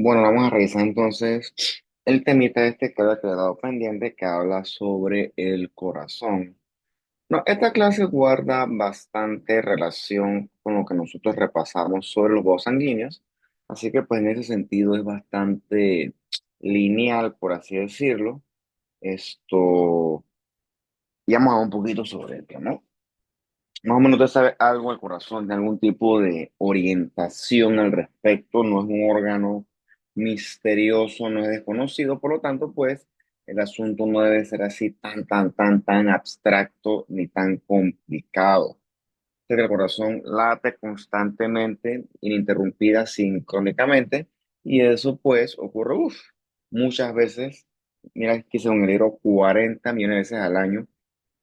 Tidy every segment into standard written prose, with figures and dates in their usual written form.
Bueno, vamos a revisar entonces el temita este que había quedado pendiente que habla sobre el corazón. No, esta clase guarda bastante relación con lo que nosotros repasamos sobre los vasos sanguíneos, así que pues en ese sentido es bastante lineal, por así decirlo. Esto, y vamos a hablar un poquito sobre esto, ¿no? Más o menos usted sabe algo del corazón, de algún tipo de orientación al respecto, no es un órgano misterioso, no es desconocido, por lo tanto, pues el asunto no debe ser así tan abstracto ni tan complicado. Sé que el corazón late constantemente, ininterrumpida, sincrónicamente, y eso pues ocurre, muchas veces, mira que según el libro, 40 millones de veces al año,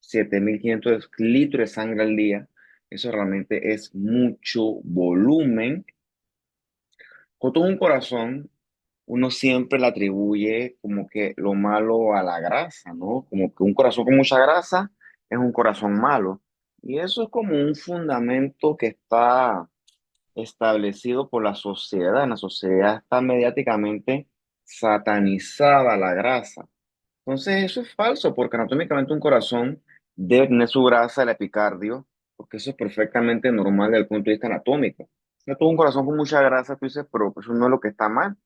7.500 litros de sangre al día. Eso realmente es mucho volumen. Con todo un corazón, uno siempre le atribuye como que lo malo a la grasa, ¿no? Como que un corazón con mucha grasa es un corazón malo. Y eso es como un fundamento que está establecido por la sociedad. En la sociedad está mediáticamente satanizada la grasa. Entonces, eso es falso, porque anatómicamente un corazón debe tener su grasa, el epicardio, porque eso es perfectamente normal desde el punto de vista anatómico. Si tú un corazón con mucha grasa, tú dices, pero eso no es lo que está mal.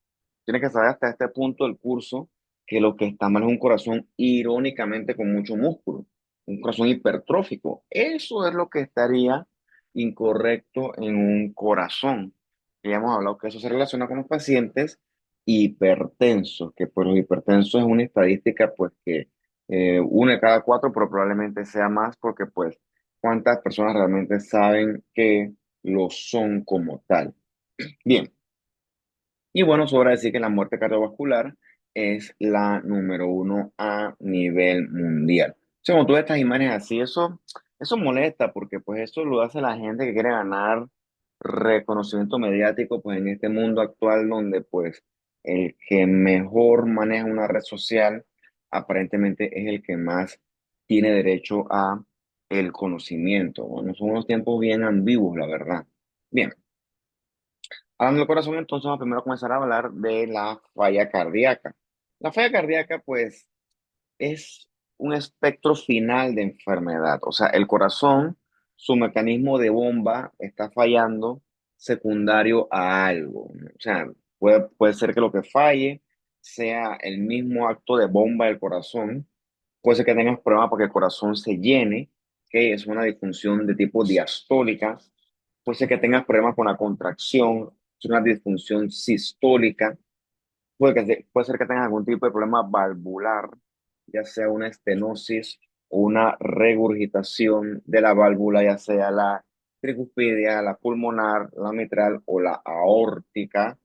Tienes que saber hasta este punto del curso que lo que está mal es un corazón irónicamente con mucho músculo, un corazón hipertrófico. Eso es lo que estaría incorrecto en un corazón. Ya hemos hablado que eso se relaciona con los pacientes hipertensos, que pues los hipertensos es una estadística pues que uno de cada cuatro, pero probablemente sea más porque pues cuántas personas realmente saben que lo son como tal. Bien. Y bueno, sobra decir que la muerte cardiovascular es la número uno a nivel mundial. O sea, cuando tú ves estas imágenes así, eso molesta porque pues eso lo hace la gente que quiere ganar reconocimiento mediático pues en este mundo actual donde pues el que mejor maneja una red social aparentemente es el que más tiene derecho a el conocimiento. Bueno, son unos tiempos bien ambiguos, la verdad. Bien. Hablando del corazón, entonces vamos primero a comenzar a hablar de la falla cardíaca. La falla cardíaca, pues, es un espectro final de enfermedad. O sea, el corazón, su mecanismo de bomba está fallando secundario a algo. O sea, puede ser que lo que falle sea el mismo acto de bomba del corazón. Puede ser que tengas problemas porque el corazón se llene, que es una disfunción de tipo diastólica. Puede ser que tengas problemas con la contracción, es una disfunción sistólica. Puede ser que tengas algún tipo de problema valvular, ya sea una estenosis o una regurgitación de la válvula, ya sea la tricuspidia, la pulmonar, la mitral o la aórtica.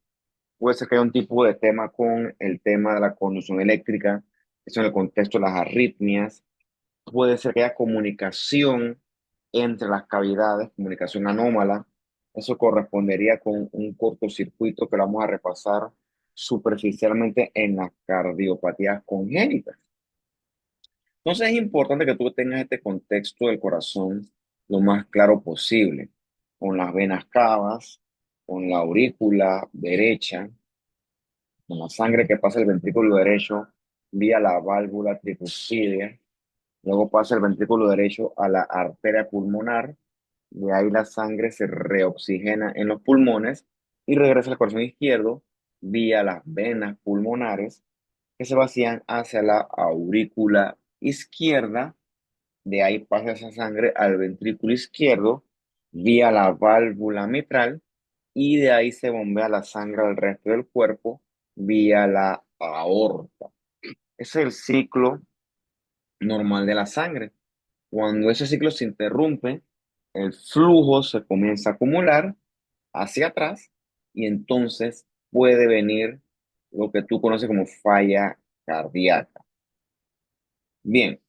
Puede ser que haya un tipo de tema con el tema de la conducción eléctrica, eso en el contexto de las arritmias. Puede ser que haya comunicación entre las cavidades, comunicación anómala. Eso correspondería con un cortocircuito que lo vamos a repasar superficialmente en las cardiopatías congénitas. Entonces es importante que tú tengas este contexto del corazón lo más claro posible, con las venas cavas, con la aurícula derecha, con la sangre que pasa el ventrículo derecho vía la válvula tricuspidia. Luego pasa el ventrículo derecho a la arteria pulmonar, de ahí la sangre se reoxigena en los pulmones y regresa al corazón izquierdo vía las venas pulmonares que se vacían hacia la aurícula izquierda, de ahí pasa esa sangre al ventrículo izquierdo vía la válvula mitral y de ahí se bombea la sangre al resto del cuerpo vía la aorta. Ese es el ciclo normal de la sangre. Cuando ese ciclo se interrumpe, el flujo se comienza a acumular hacia atrás y entonces puede venir lo que tú conoces como falla cardíaca. Bien,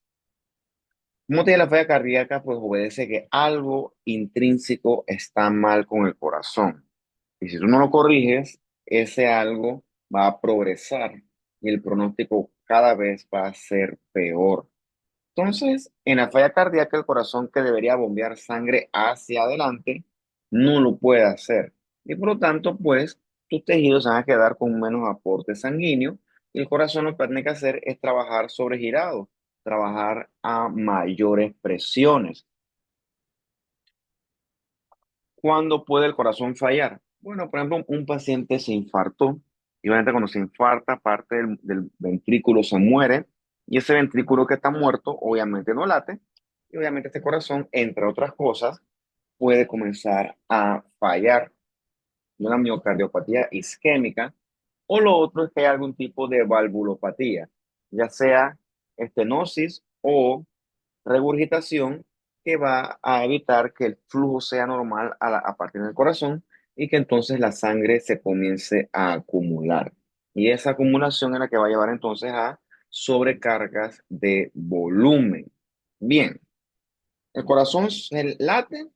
¿cómo tiene la falla cardíaca? Pues obedece que algo intrínseco está mal con el corazón. Y si tú no lo corriges, ese algo va a progresar y el pronóstico cada vez va a ser peor. Entonces, en la falla cardíaca, el corazón que debería bombear sangre hacia adelante no lo puede hacer. Y por lo tanto, pues, tus tejidos se van a quedar con menos aporte sanguíneo y el corazón lo que tiene que hacer es trabajar sobregirado, trabajar a mayores presiones. ¿Cuándo puede el corazón fallar? Bueno, por ejemplo, un paciente se infartó y obviamente cuando se infarta, parte del ventrículo se muere y ese ventrículo que está muerto obviamente no late y obviamente este corazón, entre otras cosas, puede comenzar a fallar de una miocardiopatía isquémica o lo otro es que hay algún tipo de valvulopatía, ya sea estenosis o regurgitación que va a evitar que el flujo sea normal a partir del corazón y que entonces la sangre se comience a acumular. Y esa acumulación es la que va a llevar entonces a sobrecargas de volumen. Bien, el corazón se late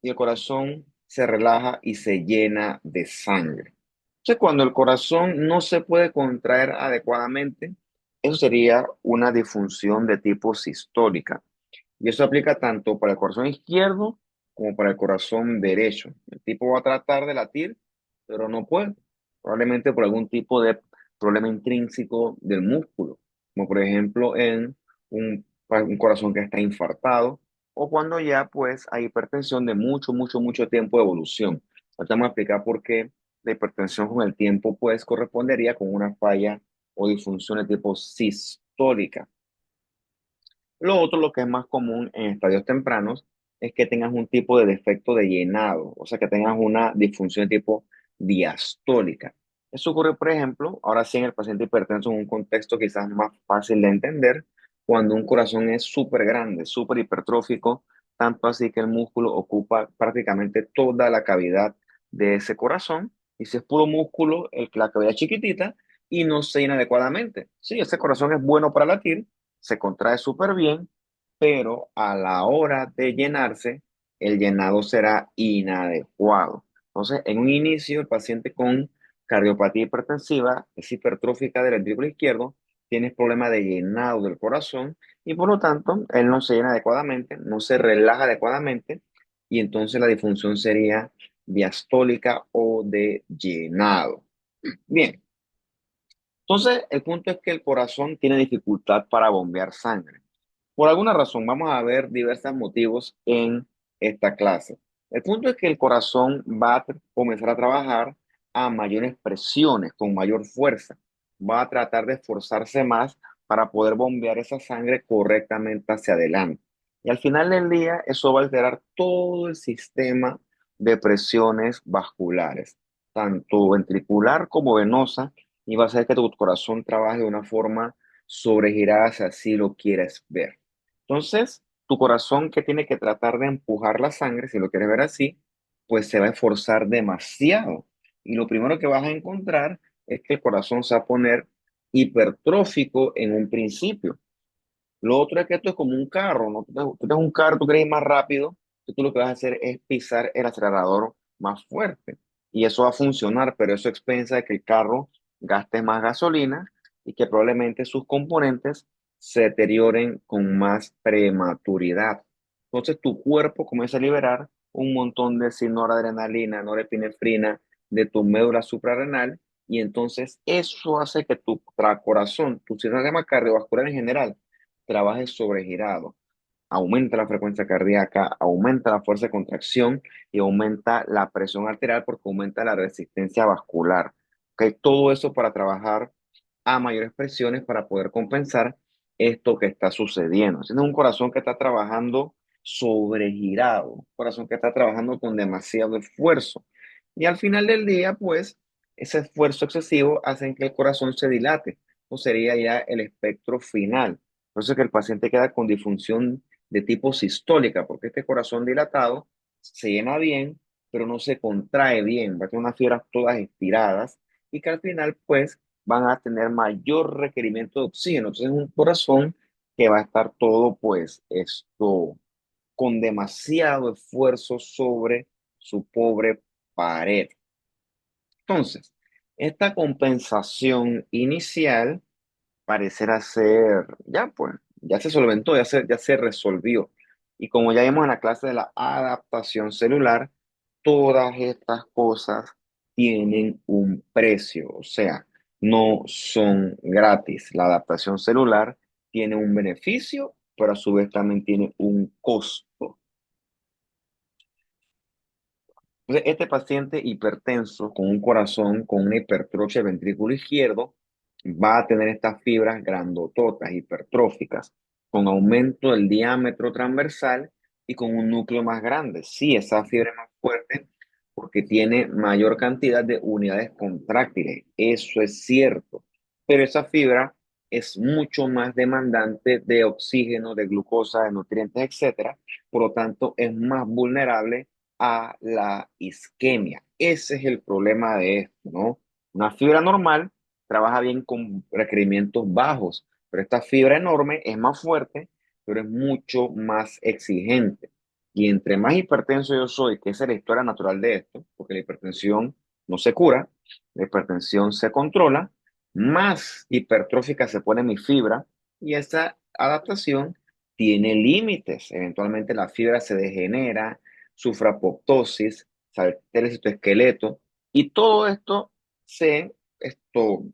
y el corazón se relaja y se llena de sangre. Entonces, cuando el corazón no se puede contraer adecuadamente, eso sería una disfunción de tipo sistólica. Y eso aplica tanto para el corazón izquierdo como para el corazón derecho. El tipo va a tratar de latir, pero no puede. Probablemente por algún tipo de problema intrínseco del músculo, como por ejemplo en un corazón que está infartado o cuando ya pues hay hipertensión de mucho tiempo de evolución. Ahorita vamos a explicar por qué la hipertensión con el tiempo pues correspondería con una falla o disfunción de tipo sistólica. Lo otro, lo que es más común en estadios tempranos, es que tengas un tipo de defecto de llenado, o sea, que tengas una disfunción de tipo diastólica. Eso ocurre, por ejemplo, ahora sí en el paciente hipertenso en un contexto quizás más fácil de entender, cuando un corazón es súper grande, súper hipertrófico, tanto así que el músculo ocupa prácticamente toda la cavidad de ese corazón, y si es puro músculo, la cavidad es chiquitita y no se llena adecuadamente. Sí, ese corazón es bueno para latir, se contrae súper bien, pero a la hora de llenarse, el llenado será inadecuado. Entonces, en un inicio, el paciente con cardiopatía hipertensiva es hipertrófica del ventrículo izquierdo, tiene problema de llenado del corazón y por lo tanto, él no se llena adecuadamente, no se relaja adecuadamente y entonces la disfunción sería diastólica o de llenado. Bien, entonces el punto es que el corazón tiene dificultad para bombear sangre. Por alguna razón, vamos a ver diversos motivos en esta clase. El punto es que el corazón va a comenzar a trabajar a mayores presiones, con mayor fuerza. Va a tratar de esforzarse más para poder bombear esa sangre correctamente hacia adelante. Y al final del día, eso va a alterar todo el sistema de presiones vasculares, tanto ventricular como venosa, y va a hacer que tu corazón trabaje de una forma sobregirada si así lo quieres ver. Entonces, tu corazón que tiene que tratar de empujar la sangre, si lo quieres ver así, pues se va a esforzar demasiado. Y lo primero que vas a encontrar es que el corazón se va a poner hipertrófico en un principio. Lo otro es que esto es como un carro, ¿no? Tú tienes un carro, tú quieres ir más rápido, y tú lo que vas a hacer es pisar el acelerador más fuerte. Y eso va a funcionar, pero eso expensa de que el carro gaste más gasolina y que probablemente sus componentes se deterioren con más prematuridad. Entonces tu cuerpo comienza a liberar un montón de noradrenalina, norepinefrina de tu médula suprarrenal y entonces eso hace que tu corazón, tu sistema cardiovascular en general, trabaje sobregirado, aumenta la frecuencia cardíaca, aumenta la fuerza de contracción y aumenta la presión arterial porque aumenta la resistencia vascular. ¿Ok? Todo eso para trabajar a mayores presiones para poder compensar esto que está sucediendo. Es un corazón que está trabajando sobregirado, un corazón que está trabajando con demasiado esfuerzo. Y al final del día, pues, ese esfuerzo excesivo hace que el corazón se dilate, o sería ya el espectro final. Por eso es que el paciente queda con disfunción de tipo sistólica, porque este corazón dilatado se llena bien, pero no se contrae bien, va a tener unas fibras todas estiradas y que al final, pues, van a tener mayor requerimiento de oxígeno. Entonces, es un corazón que va a estar todo, pues, esto, con demasiado esfuerzo sobre su pobre pared. Entonces, esta compensación inicial parecerá ser, ya pues, ya se solventó, ya se resolvió. Y como ya vimos en la clase de la adaptación celular, todas estas cosas tienen un precio, o sea, no son gratis. La adaptación celular tiene un beneficio, pero a su vez también tiene un costo. Entonces, este paciente hipertenso con un corazón con una hipertrofia del ventrículo izquierdo va a tener estas fibras grandototas, hipertróficas, con aumento del diámetro transversal y con un núcleo más grande. Sí, esa fibra es más fuerte porque tiene mayor cantidad de unidades contráctiles. Eso es cierto. Pero esa fibra es mucho más demandante de oxígeno, de glucosa, de nutrientes, etcétera. Por lo tanto, es más vulnerable a la isquemia. Ese es el problema de esto, ¿no? Una fibra normal trabaja bien con requerimientos bajos, pero esta fibra enorme es más fuerte, pero es mucho más exigente. Y entre más hipertenso yo soy, que esa es la historia natural de esto, porque la hipertensión no se cura, la hipertensión se controla, más hipertrófica se pone mi fibra y esa adaptación tiene límites. Eventualmente la fibra se degenera, sufre apoptosis, se altera el citoesqueleto y todo esto esto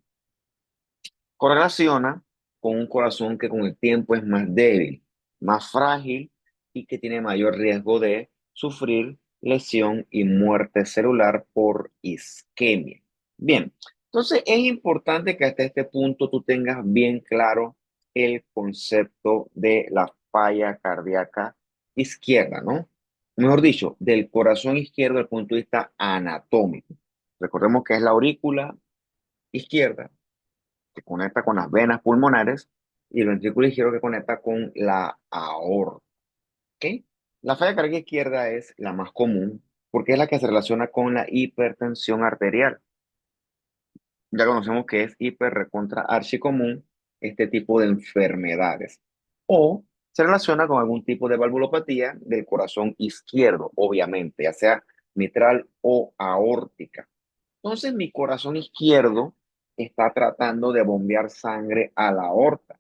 correlaciona con un corazón que con el tiempo es más débil, más frágil y que tiene mayor riesgo de sufrir lesión y muerte celular por isquemia. Bien, entonces es importante que hasta este punto tú tengas bien claro el concepto de la falla cardíaca izquierda, ¿no? Mejor dicho, del corazón izquierdo desde el punto de vista anatómico. Recordemos que es la aurícula izquierda que conecta con las venas pulmonares y el ventrículo izquierdo que conecta con la aorta. ¿Ok? La falla cardíaca izquierda es la más común porque es la que se relaciona con la hipertensión arterial. Ya conocemos que es hiper recontra archicomún este tipo de enfermedades. O se relaciona con algún tipo de valvulopatía del corazón izquierdo, obviamente, ya sea mitral o aórtica. Entonces mi corazón izquierdo está tratando de bombear sangre a la aorta,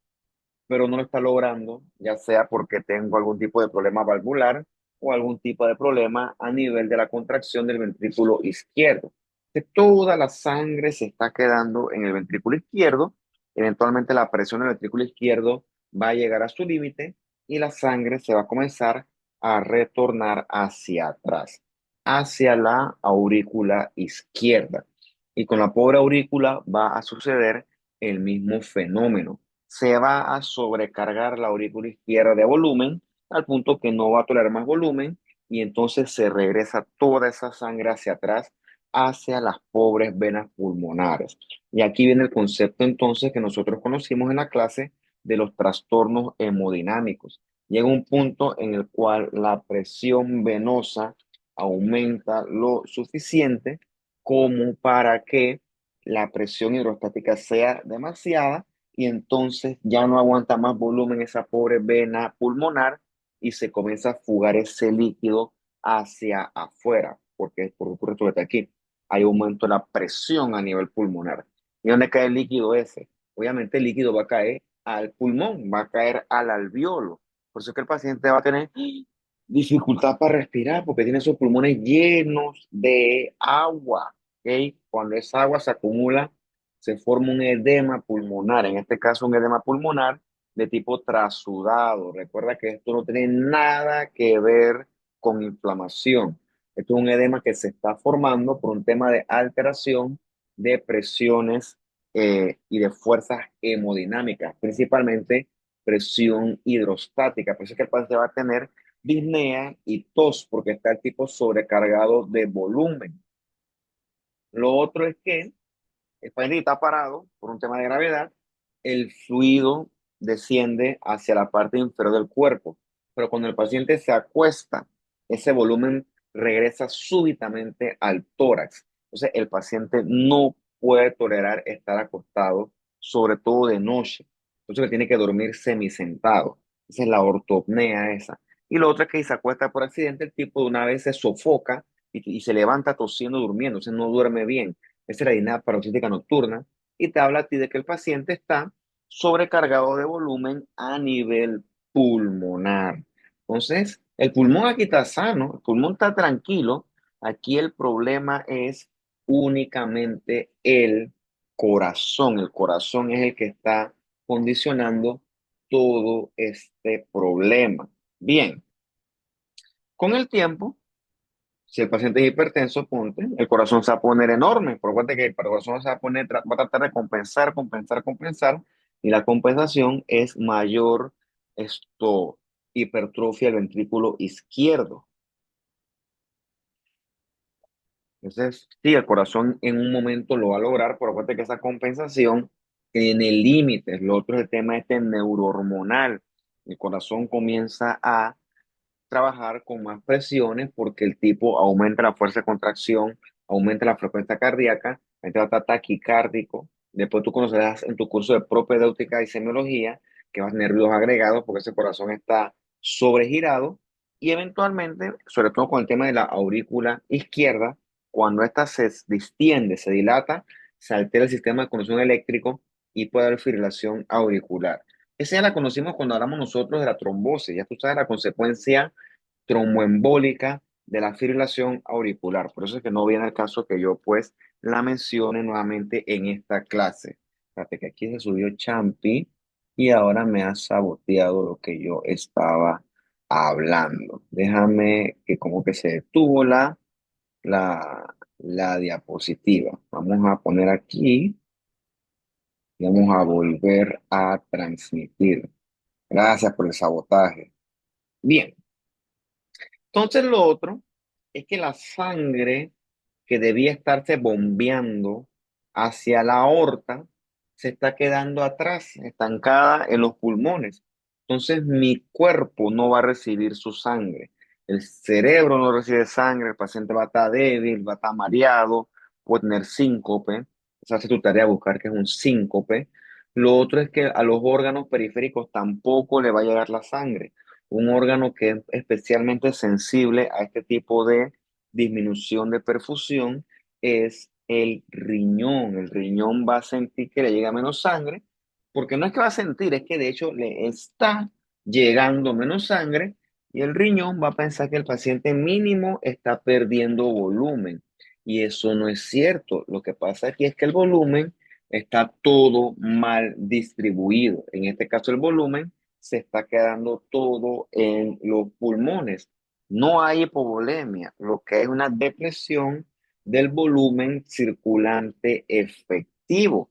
pero no lo está logrando, ya sea porque tengo algún tipo de problema valvular o algún tipo de problema a nivel de la contracción del ventrículo izquierdo. Que toda la sangre se está quedando en el ventrículo izquierdo, eventualmente la presión del ventrículo izquierdo va a llegar a su límite y la sangre se va a comenzar a retornar hacia atrás, hacia la aurícula izquierda. Y con la pobre aurícula va a suceder el mismo fenómeno. Se va a sobrecargar la aurícula izquierda de volumen al punto que no va a tolerar más volumen y entonces se regresa toda esa sangre hacia atrás, hacia las pobres venas pulmonares. Y aquí viene el concepto entonces que nosotros conocimos en la clase de los trastornos hemodinámicos. Llega un punto en el cual la presión venosa aumenta lo suficiente como para que la presión hidrostática sea demasiada y entonces ya no aguanta más volumen esa pobre vena pulmonar y se comienza a fugar ese líquido hacia afuera, porque por ocurre esto que está aquí, hay aumento de la presión a nivel pulmonar. ¿Y dónde cae el líquido ese? Obviamente el líquido va a caer al pulmón, va a caer al alveolo. Por eso es que el paciente va a tener dificultad para respirar porque tiene sus pulmones llenos de agua. ¿Ok? Cuando esa agua se acumula, se forma un edema pulmonar, en este caso un edema pulmonar de tipo trasudado. Recuerda que esto no tiene nada que ver con inflamación. Esto es un edema que se está formando por un tema de alteración de presiones y de fuerzas hemodinámicas, principalmente presión hidrostática. Por eso es que el paciente va a tener disnea y tos porque está el tipo sobrecargado de volumen. Lo otro es que el paciente está parado por un tema de gravedad, el fluido desciende hacia la parte inferior del cuerpo, pero cuando el paciente se acuesta, ese volumen regresa súbitamente al tórax. Entonces, el paciente no puede tolerar estar acostado, sobre todo de noche. Entonces, tiene que dormir semisentado. Esa es la ortopnea esa. Y lo otro es que si se acuesta por accidente, el tipo de una vez se sofoca y se levanta tosiendo, durmiendo, entonces no duerme bien. Esa es la disnea paroxística nocturna y te habla a ti de que el paciente está sobrecargado de volumen a nivel pulmonar. Entonces, el pulmón aquí está sano, el pulmón está tranquilo. Aquí el problema es únicamente el corazón. El corazón es el que está condicionando todo este problema. Bien, con el tiempo, si el paciente es hipertenso, ponte, el corazón se va a poner enorme. Por cuenta que el corazón se va a poner, va a tratar de compensar, compensar, compensar, y la compensación es mayor esto, hipertrofia del ventrículo izquierdo. Entonces, sí, el corazón en un momento lo va a lograr, pero acuérdate que esa compensación tiene límites. Lo otro es el tema este neurohormonal. El corazón comienza a trabajar con más presiones porque el tipo aumenta la fuerza de contracción, aumenta la frecuencia cardíaca, entonces va a estar taquicárdico. Después tú conocerás en tu curso de propedéutica y semiología que vas a tener ruidos agregados porque ese corazón está sobregirado y eventualmente, sobre todo con el tema de la aurícula izquierda, cuando ésta se distiende, se dilata, se altera el sistema de conducción eléctrico y puede haber fibrilación auricular. Esa ya la conocimos cuando hablamos nosotros de la trombosis, ya tú sabes la consecuencia tromboembólica de la fibrilación auricular. Por eso es que no viene el caso que yo pues la mencione nuevamente en esta clase. Fíjate que aquí se subió Champi y ahora me ha saboteado lo que yo estaba hablando. Déjame que como que se detuvo la diapositiva. Vamos a poner aquí y vamos a volver a transmitir. Gracias por el sabotaje. Bien. Entonces lo otro es que la sangre que debía estarse bombeando hacia la aorta se está quedando atrás, estancada en los pulmones. Entonces mi cuerpo no va a recibir su sangre. El cerebro no recibe sangre, el paciente va a estar débil, va a estar mareado, puede tener síncope. Esa es tu tarea, buscar qué es un síncope. Lo otro es que a los órganos periféricos tampoco le va a llegar la sangre. Un órgano que es especialmente sensible a este tipo de disminución de perfusión es el riñón. El riñón va a sentir que le llega menos sangre, porque no es que va a sentir, es que de hecho le está llegando menos sangre y el riñón va a pensar que el paciente mínimo está perdiendo volumen. Y eso no es cierto. Lo que pasa aquí es que el volumen está todo mal distribuido. En este caso, el volumen se está quedando todo en los pulmones. No hay hipovolemia, lo que es una depresión del volumen circulante efectivo.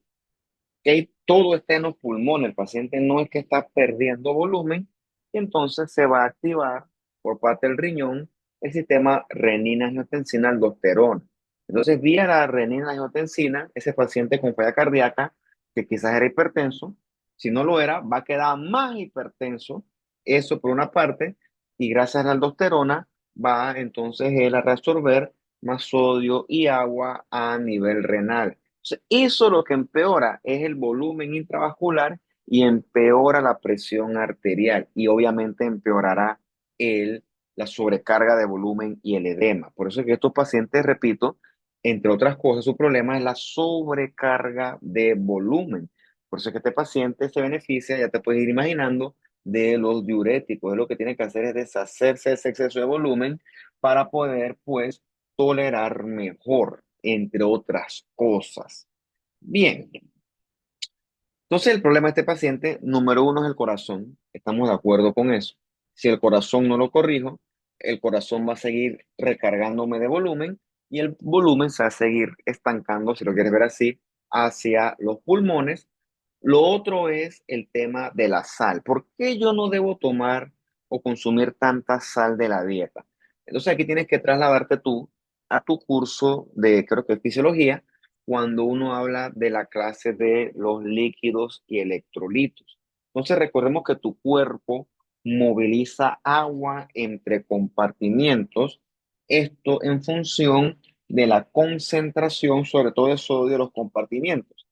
¿Ok? Todo está en los pulmones. El paciente no es que está perdiendo volumen y entonces se va a activar por parte del riñón el sistema renina-angiotensina-aldosterona. Entonces, vía la renina-angiotensina, ese paciente con falla cardíaca, que quizás era hipertenso, si no lo era, va a quedar más hipertenso, eso por una parte, y gracias a la aldosterona va entonces él a reabsorber más sodio y agua a nivel renal. Entonces, eso lo que empeora es el volumen intravascular y empeora la presión arterial y obviamente empeorará el, la sobrecarga de volumen y el edema. Por eso es que estos pacientes, repito, entre otras cosas, su problema es la sobrecarga de volumen. Por eso es que este paciente se beneficia, ya te puedes ir imaginando, de los diuréticos. Él lo que tiene que hacer es deshacerse de ese exceso de volumen para poder, pues, tolerar mejor, entre otras cosas. Bien, entonces el problema de este paciente, número uno, es el corazón. Estamos de acuerdo con eso. Si el corazón no lo corrijo, el corazón va a seguir recargándome de volumen y el volumen se va a seguir estancando, si lo quieres ver así, hacia los pulmones. Lo otro es el tema de la sal. ¿Por qué yo no debo tomar o consumir tanta sal de la dieta? Entonces aquí tienes que trasladarte tú a tu curso de, creo que es fisiología, cuando uno habla de la clase de los líquidos y electrolitos. Entonces recordemos que tu cuerpo moviliza agua entre compartimientos, esto en función de la concentración, sobre todo de sodio de los compartimientos.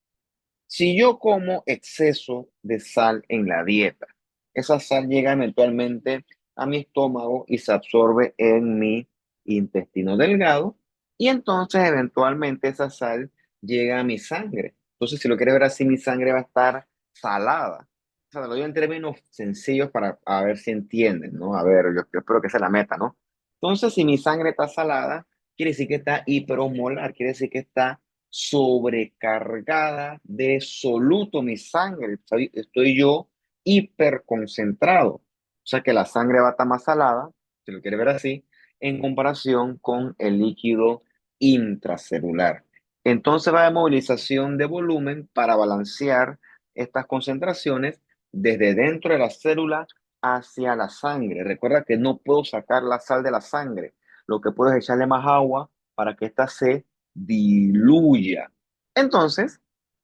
Si yo como exceso de sal en la dieta, esa sal llega eventualmente a mi estómago y se absorbe en mi intestino delgado y entonces eventualmente esa sal llega a mi sangre. Entonces, si lo quieres ver así, mi sangre va a estar salada. O sea, lo digo en términos sencillos para a ver si entienden, ¿no? A ver, yo espero que se la meta, ¿no? Entonces, si mi sangre está salada, quiere decir que está hiperosmolar, quiere decir que está sobrecargada de soluto mi sangre. Estoy yo hiperconcentrado. O sea que la sangre va a estar más salada, si lo quiere ver así, en comparación con el líquido intracelular. Entonces va a haber movilización de volumen para balancear estas concentraciones desde dentro de la célula hacia la sangre. Recuerda que no puedo sacar la sal de la sangre. Lo que puedo es echarle más agua para que ésta se diluya. Entonces,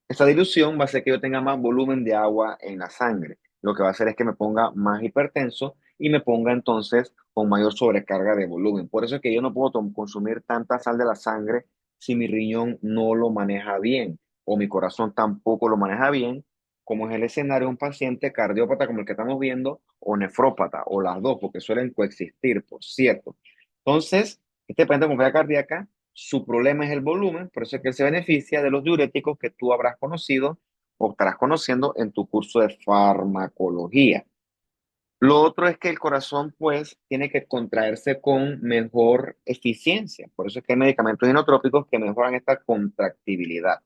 esa dilución va a hacer que yo tenga más volumen de agua en la sangre. Lo que va a hacer es que me ponga más hipertenso y me ponga entonces con mayor sobrecarga de volumen. Por eso es que yo no puedo consumir tanta sal de la sangre si mi riñón no lo maneja bien o mi corazón tampoco lo maneja bien, como es el escenario de un paciente cardiópata como el que estamos viendo o nefrópata o las dos, porque suelen coexistir, por cierto. Entonces, este paciente con falla cardíaca, su problema es el volumen, por eso es que él se beneficia de los diuréticos que tú habrás conocido o estarás conociendo en tu curso de farmacología. Lo otro es que el corazón, pues, tiene que contraerse con mejor eficiencia. Por eso es que hay medicamentos inotrópicos que mejoran esta contractibilidad.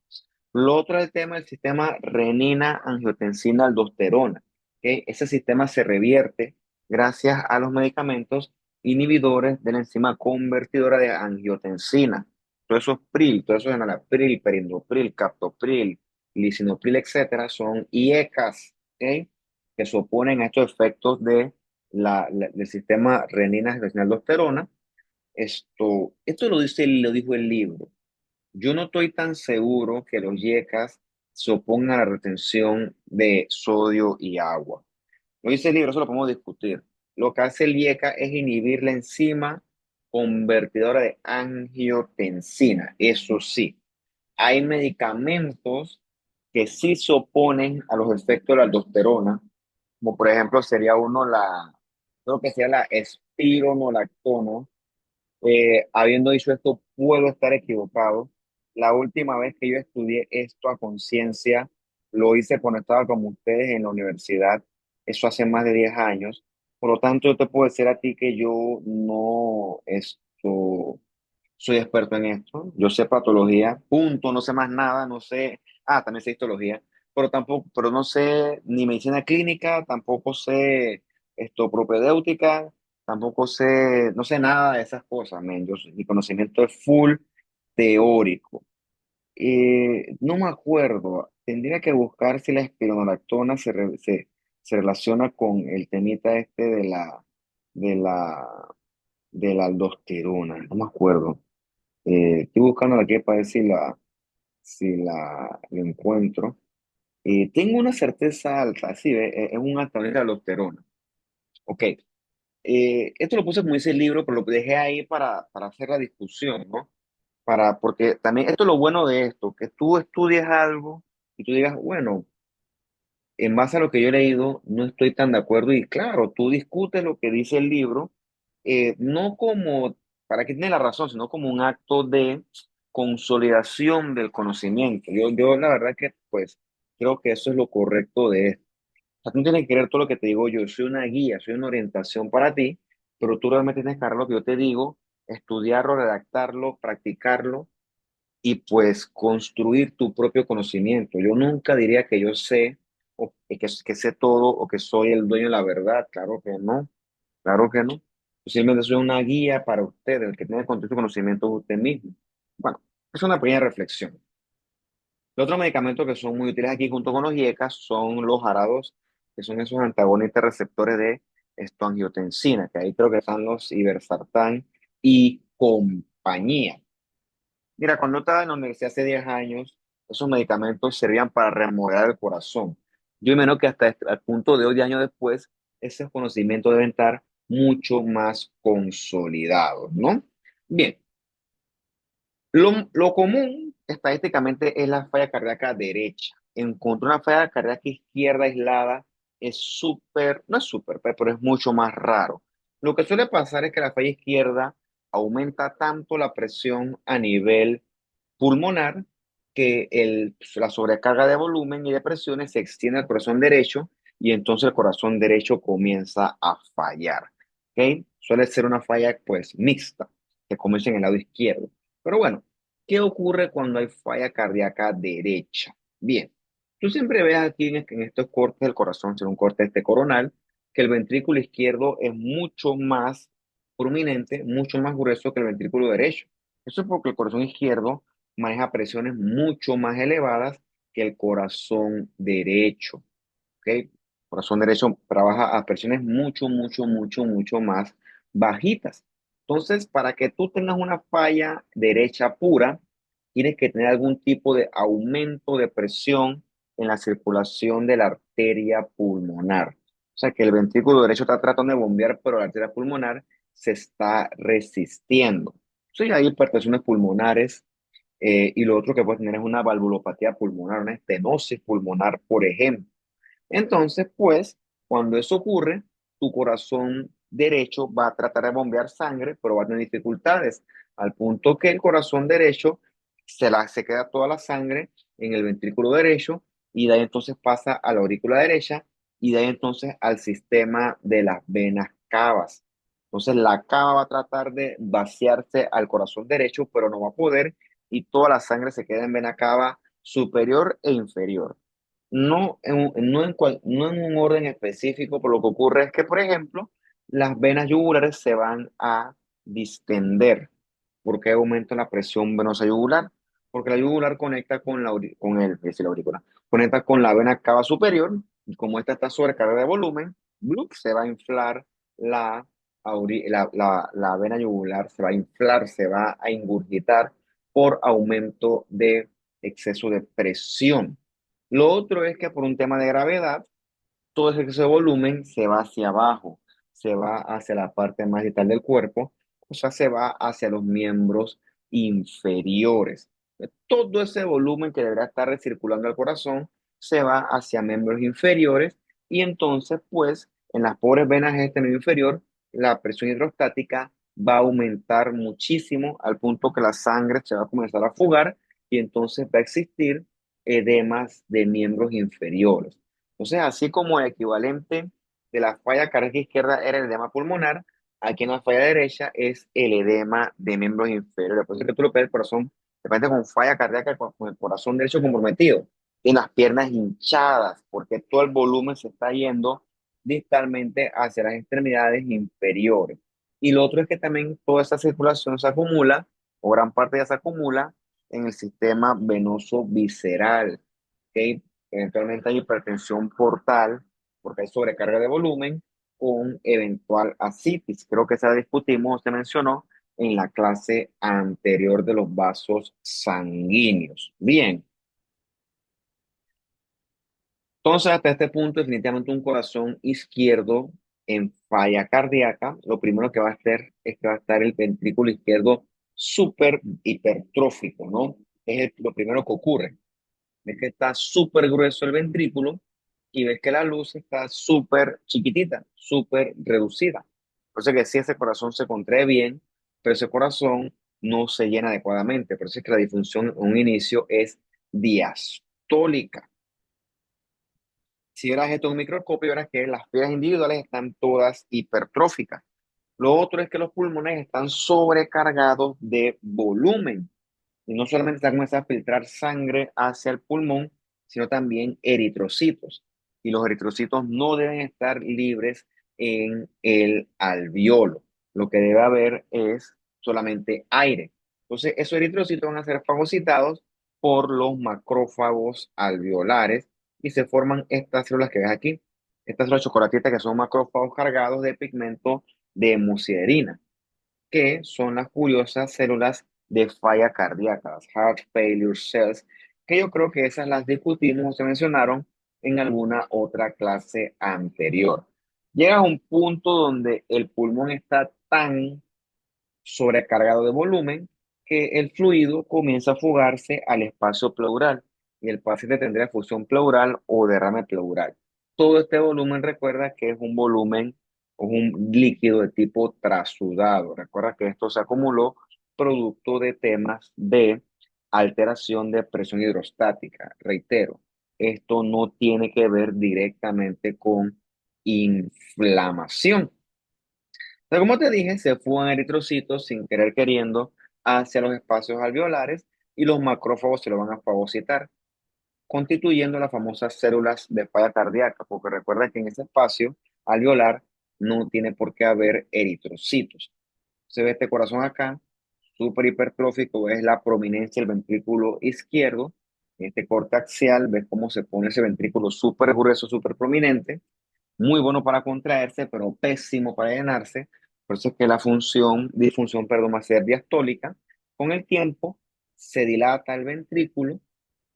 Lo otro es el tema del sistema renina-angiotensina-aldosterona. ¿Ok? Ese sistema se revierte gracias a los medicamentos inhibidores de la enzima convertidora de angiotensina. Todos esos PRIL, todos esos enalapril, perindopril, captopril, lisinopril, etcétera, son IECAS. ¿Ok? Que se oponen a estos efectos de del sistema renina-angiotensina-aldosterona. Esto lo dijo el libro. Yo no estoy tan seguro que los YECAS se opongan a la retención de sodio y agua. Lo dice el libro, eso lo podemos discutir. Lo que hace el YECA es inhibir la enzima convertidora de angiotensina. Eso sí, hay medicamentos que sí se oponen a los efectos de la aldosterona, como por ejemplo sería uno creo que sería la espironolactona. Habiendo dicho esto, puedo estar equivocado. La última vez que yo estudié esto a conciencia, lo hice cuando estaba como ustedes en la universidad, eso hace más de 10 años. Por lo tanto, yo te puedo decir a ti que yo no soy experto en esto. Yo sé patología, punto, no sé más nada, no sé, también sé histología, pero tampoco, pero no sé ni medicina clínica, tampoco sé propedéutica, tampoco sé, no sé nada de esas cosas, men. Mi conocimiento es full teórico. No me acuerdo, tendría que buscar si la espironolactona se relaciona con el temita este de la, de la aldosterona, no me acuerdo. Estoy buscando aquí para ver si la encuentro. Tengo una certeza alta, sí, es un alta de aldosterona. Ok, esto lo puse como dice el libro, pero lo dejé ahí para hacer la discusión, ¿no? Porque también esto es lo bueno de esto, que tú estudies algo y tú digas, bueno, en base a lo que yo he leído, no estoy tan de acuerdo. Y claro, tú discutes lo que dice el libro, no como para que tiene la razón, sino como un acto de consolidación del conocimiento. Yo la verdad que, pues, creo que eso es lo correcto de esto. O sea, tú no tienes que creer todo lo que te digo yo. Soy una guía, soy una orientación para ti, pero tú realmente tienes que agarrar lo que yo te digo, estudiarlo, redactarlo, practicarlo y pues construir tu propio conocimiento. Yo nunca diría que yo sé o que sé todo o que soy el dueño de la verdad. Claro que no, claro que no. Yo simplemente soy una guía para usted, el que tiene que construir su conocimiento de usted mismo. Bueno, es una pequeña reflexión. Los otros medicamentos que son muy útiles aquí junto con los IECA son los jarados, que son esos antagonistas receptores de angiotensina, que ahí creo que están los ibersartán y compañía. Mira, cuando estaba en la universidad hace 10 años, esos medicamentos servían para remodelar el corazón. Yo imagino que hasta el punto de hoy, 10 años después, esos conocimientos deben estar mucho más consolidados, ¿no? Bien, lo común estadísticamente es la falla cardíaca derecha. Encontrar una falla cardíaca izquierda aislada es súper, no es súper, pero es mucho más raro. Lo que suele pasar es que la falla izquierda aumenta tanto la presión a nivel pulmonar que la sobrecarga de volumen y de presiones se extiende al corazón derecho y entonces el corazón derecho comienza a fallar. ¿Ok? Suele ser una falla pues mixta. se comienza en el lado izquierdo. Pero bueno, ¿qué ocurre cuando hay falla cardíaca derecha? Bien, tú siempre ves aquí en estos cortes del corazón, si un corte este coronal, que el ventrículo izquierdo es mucho más prominente, mucho más grueso que el ventrículo derecho. Eso es porque el corazón izquierdo maneja presiones mucho más elevadas que el corazón derecho. ¿Ok? El corazón derecho trabaja a presiones mucho más bajitas. Entonces, para que tú tengas una falla derecha pura, tienes que tener algún tipo de aumento de presión en la circulación de la arteria pulmonar. O sea, que el ventrículo derecho está tratando de bombear, pero la arteria pulmonar se está resistiendo. Entonces, hay hipertensiones pulmonares, y lo otro que puedes tener es una valvulopatía pulmonar, una estenosis pulmonar, por ejemplo. Entonces, pues, cuando eso ocurre, tu corazón derecho va a tratar de bombear sangre, pero va a tener dificultades, al punto que el corazón derecho se queda toda la sangre en el ventrículo derecho y de ahí entonces pasa a la aurícula derecha y de ahí entonces al sistema de las venas cavas. Entonces la cava va a tratar de vaciarse al corazón derecho, pero no va a poder y toda la sangre se queda en vena cava superior e inferior. No en un orden específico, pero lo que ocurre es que, por ejemplo, las venas yugulares se van a distender. ¿Por qué aumenta la presión venosa yugular? Porque la yugular conecta con el, es decir, la aurícula, conecta con la vena cava superior, y como esta está sobrecargada de volumen, ¡blup! Se va a inflar la vena yugular, se va a inflar, se va a ingurgitar por aumento de exceso de presión. Lo otro es que por un tema de gravedad, todo ese exceso de volumen se va hacia abajo, se va hacia la parte más vital del cuerpo, o sea, se va hacia los miembros inferiores. Todo ese volumen que debería estar recirculando al corazón se va hacia miembros inferiores y entonces, pues, en las pobres venas de este medio inferior, la presión hidrostática va a aumentar muchísimo al punto que la sangre se va a comenzar a fugar y entonces va a existir edemas de miembros inferiores. Entonces, así como el equivalente de la falla cardíaca izquierda era el edema pulmonar, aquí en la falla derecha es el edema de miembros inferiores. Por eso es que tú lo ves el corazón, de repente con falla cardíaca, con el corazón derecho comprometido, y las piernas hinchadas, porque todo el volumen se está yendo distalmente hacia las extremidades inferiores. Y lo otro es que también toda esa circulación se acumula, o gran parte ya se acumula, en el sistema venoso visceral. ¿Ok? Eventualmente hay hipertensión portal porque hay sobrecarga de volumen con eventual ascitis. Creo que esa la discutimos, se mencionó en la clase anterior de los vasos sanguíneos. Bien, entonces hasta este punto definitivamente un corazón izquierdo en falla cardíaca, lo primero que va a hacer es que va a estar el ventrículo izquierdo súper hipertrófico, ¿no? Lo primero que ocurre. Ves que está súper grueso el ventrículo y ves que la luz está súper chiquitita, súper reducida. Por eso que sí, ese corazón se contrae bien, pero ese corazón no se llena adecuadamente. Por eso es que la disfunción en un inicio es diastólica. Si verás esto en un microscopio, verás que las fibras individuales están todas hipertróficas. Lo otro es que los pulmones están sobrecargados de volumen. Y no solamente está comenzando a filtrar sangre hacia el pulmón, sino también eritrocitos. Y los eritrocitos no deben estar libres en el alveolo. Lo que debe haber es solamente aire. Entonces, esos eritrocitos van a ser fagocitados por los macrófagos alveolares y se forman estas células que ves aquí. Estas son las chocolatitas que son macrófagos cargados de pigmento de hemosiderina, que son las curiosas células de falla cardíaca, las heart failure cells, que yo creo que esas las discutimos o se mencionaron en alguna otra clase anterior. Llega a un punto donde el pulmón está tan sobrecargado de volumen que el fluido comienza a fugarse al espacio pleural y el paciente tendría fusión pleural o derrame pleural. Todo este volumen recuerda que es un volumen o un líquido de tipo trasudado. Recuerda que esto se acumuló producto de temas de alteración de presión hidrostática. Reitero, esto no tiene que ver directamente con inflamación. Pero como te dije, se fugan eritrocitos sin querer queriendo hacia los espacios alveolares y los macrófagos se lo van a fagocitar, constituyendo las famosas células de falla cardíaca, porque recuerda que en ese espacio alveolar no tiene por qué haber eritrocitos. Se ve este corazón acá, súper hipertrófico, es la prominencia del ventrículo izquierdo, este corte axial, ves cómo se pone ese ventrículo súper grueso, súper prominente, muy bueno para contraerse, pero pésimo para llenarse. Por eso es que la disfunción, perdón, va a ser diastólica. Con el tiempo se dilata el ventrículo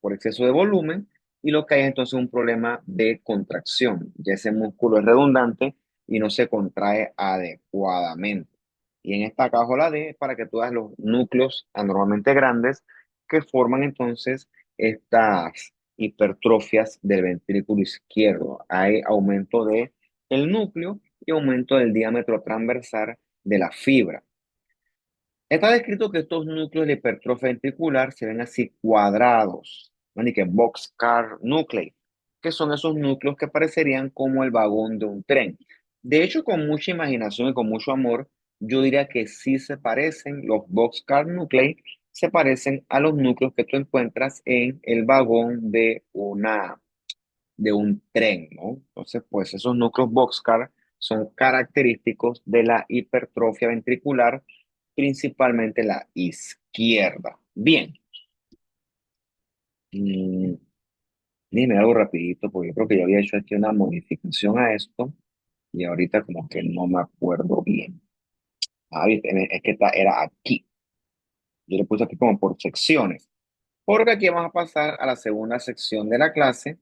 por exceso de volumen y lo que hay es entonces un problema de contracción. Ya ese músculo es redundante y no se contrae adecuadamente. Y en esta caja D es para que tú veas los núcleos anormalmente grandes que forman entonces estas hipertrofias del ventrículo izquierdo. Hay aumento de el núcleo y aumento del diámetro transversal de la fibra. Está descrito que estos núcleos de hipertrofia ventricular se ven así cuadrados, ¿no? Y que boxcar nuclei, que son esos núcleos que parecerían como el vagón de un tren. De hecho, con mucha imaginación y con mucho amor, yo diría que sí se parecen, los boxcar nuclei se parecen a los núcleos que tú encuentras en el vagón de un tren, ¿no? Entonces, pues esos núcleos boxcar son característicos de la hipertrofia ventricular, principalmente la izquierda. Bien, mm, dime algo rapidito, porque yo creo que yo había hecho aquí una modificación a esto y ahorita como que no me acuerdo bien. Ah, viste, es que era aquí. Yo le puse aquí como por secciones, porque aquí vamos a pasar a la segunda sección de la clase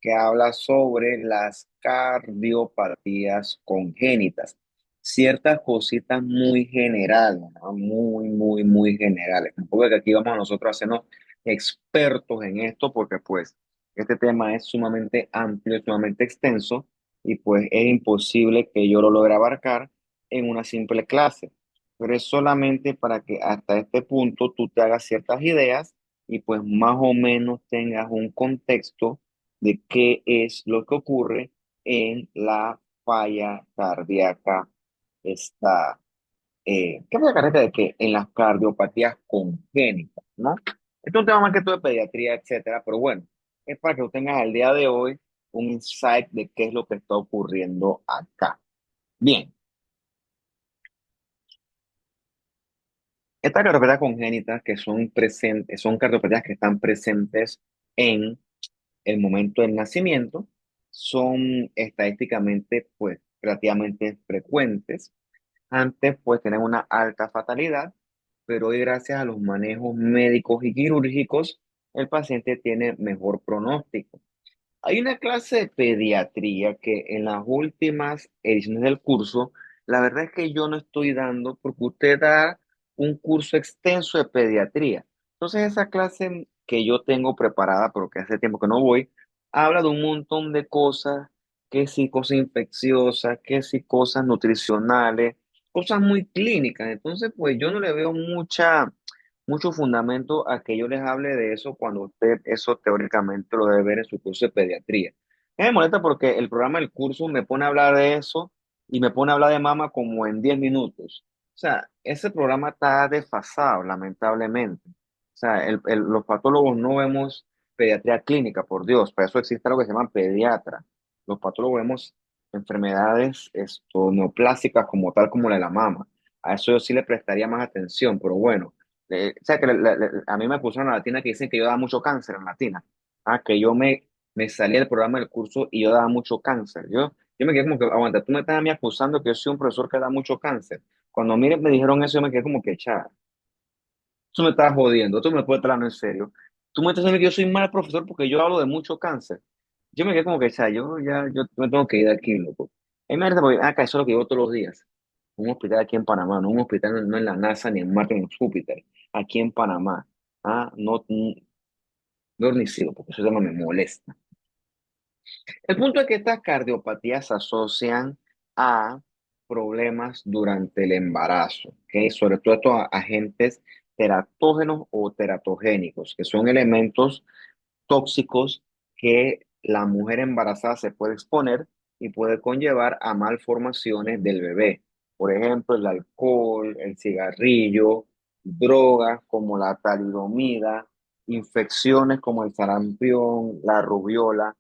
que habla sobre las cardiopatías congénitas. Ciertas cositas muy generales, ¿no? Muy generales. Tampoco es que aquí vamos a nosotros a hacernos expertos en esto, porque pues este tema es sumamente amplio, sumamente extenso, y pues es imposible que yo lo logre abarcar en una simple clase. Pero es solamente para que hasta este punto tú te hagas ciertas ideas y pues más o menos tengas un contexto de qué es lo que ocurre en la falla cardíaca, esta, ¿qué falla cardíaca de qué? En las cardiopatías congénitas, ¿no? Esto es un tema más que todo de pediatría, etcétera, pero bueno, es para que tú tengas al día de hoy un insight de qué es lo que está ocurriendo acá. Bien, estas cardiopatías congénitas que son presentes, son cardiopatías que están presentes en el momento del nacimiento, son estadísticamente pues relativamente frecuentes. Antes pues tenían una alta fatalidad, pero hoy gracias a los manejos médicos y quirúrgicos, el paciente tiene mejor pronóstico. Hay una clase de pediatría que en las últimas ediciones del curso, la verdad es que yo no estoy dando porque usted da un curso extenso de pediatría. Entonces esa clase que yo tengo preparada, pero que hace tiempo que no voy, habla de un montón de cosas, que sí cosas infecciosas, que sí cosas nutricionales, cosas muy clínicas. Entonces pues yo no le veo mucho fundamento a que yo les hable de eso cuando usted eso teóricamente lo debe ver en su curso de pediatría. Me molesta porque el programa del curso me pone a hablar de eso y me pone a hablar de mama como en 10 minutos. O sea, ese programa está desfasado, lamentablemente. O sea, los patólogos no vemos pediatría clínica, por Dios. Para eso existe lo que se llama pediatra. Los patólogos vemos enfermedades neoplásicas como tal como la de la mama. A eso yo sí le prestaría más atención, pero bueno. O sea, que a mí me acusaron en la latina que dicen que yo daba mucho cáncer en latina. Ah, que me salí del programa del curso y yo daba mucho cáncer. Yo me quedé como que, aguanta, tú me estás a mí acusando que yo soy un profesor que da mucho cáncer. Cuando a mí me dijeron eso, yo me quedé como que, cha, tú me estás jodiendo, tú me puedes estar hablando en serio. Tú me estás diciendo que yo soy mal profesor porque yo hablo de mucho cáncer. Yo me quedé como que, cha, yo me tengo que ir de aquí, loco. Es verdad, porque acá eso es lo que yo todos los días. Un hospital aquí en Panamá, no un hospital no en la NASA, ni en Marte, ni en Júpiter. Aquí en Panamá. Ah, no, no ni sigo, porque eso tema me molesta. El punto es que estas cardiopatías se asocian a problemas durante el embarazo, ¿ok? Sobre todo estos agentes teratógenos o teratogénicos, que son elementos tóxicos que la mujer embarazada se puede exponer y puede conllevar a malformaciones del bebé. Por ejemplo, el alcohol, el cigarrillo, drogas como la talidomida, infecciones como el sarampión, la rubiola,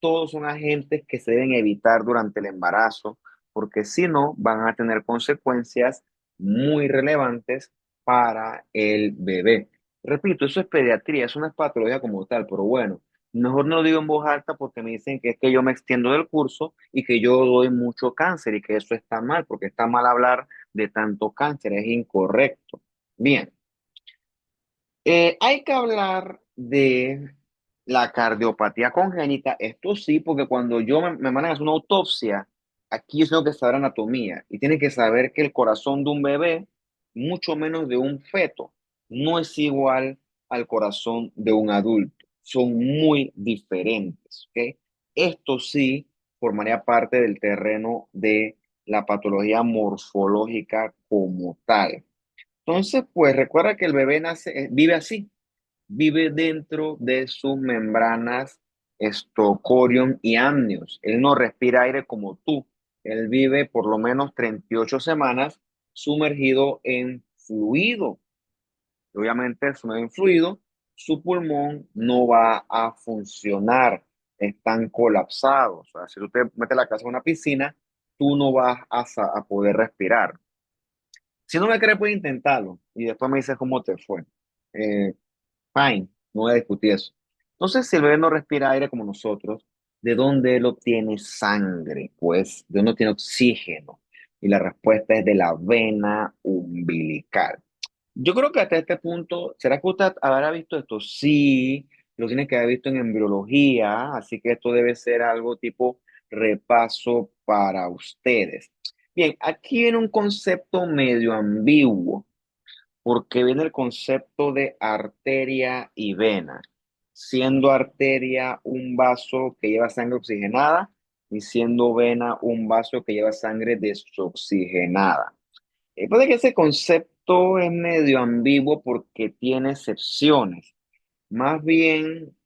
todos son agentes que se deben evitar durante el embarazo, porque si no, van a tener consecuencias muy relevantes para el bebé. Repito, eso es pediatría, es una patología como tal, pero bueno, mejor no lo digo en voz alta porque me dicen que es que yo me extiendo del curso y que yo doy mucho cáncer y que eso está mal, porque está mal hablar de tanto cáncer, es incorrecto. Bien. Hay que hablar de la cardiopatía congénita. Esto sí, porque cuando me mandan a hacer una autopsia, aquí yo tengo que saber anatomía y tienen que saber que el corazón de un bebé, mucho menos de un feto, no es igual al corazón de un adulto. Son muy diferentes, ¿ok? Esto sí formaría parte del terreno de la patología morfológica como tal. Entonces, pues recuerda que el bebé vive así, vive dentro de sus membranas corium y amnios. Él no respira aire como tú. Él vive por lo menos 38 semanas sumergido en fluido. Obviamente, sumergido en fluido, su pulmón no va a funcionar. Están colapsados. O sea, si tú te metes la cabeza en una piscina, tú no vas a poder respirar. Si no me crees, puedes intentarlo y después me dices cómo te fue. Eh, Fine, no voy a discutir eso. Entonces, si el bebé no respira aire como nosotros, ¿de dónde él obtiene sangre? Pues, ¿de dónde obtiene oxígeno? Y la respuesta es de la vena umbilical. Yo creo que hasta este punto, ¿será que usted habrá visto esto? Sí, lo tiene que haber visto en embriología, así que esto debe ser algo tipo repaso para ustedes. Bien, aquí viene un concepto medio ambiguo porque viene el concepto de arteria y vena, siendo arteria un vaso que lleva sangre oxigenada y siendo vena un vaso que lleva sangre desoxigenada. Puede que ese concepto es medio ambiguo porque tiene excepciones. Más bien,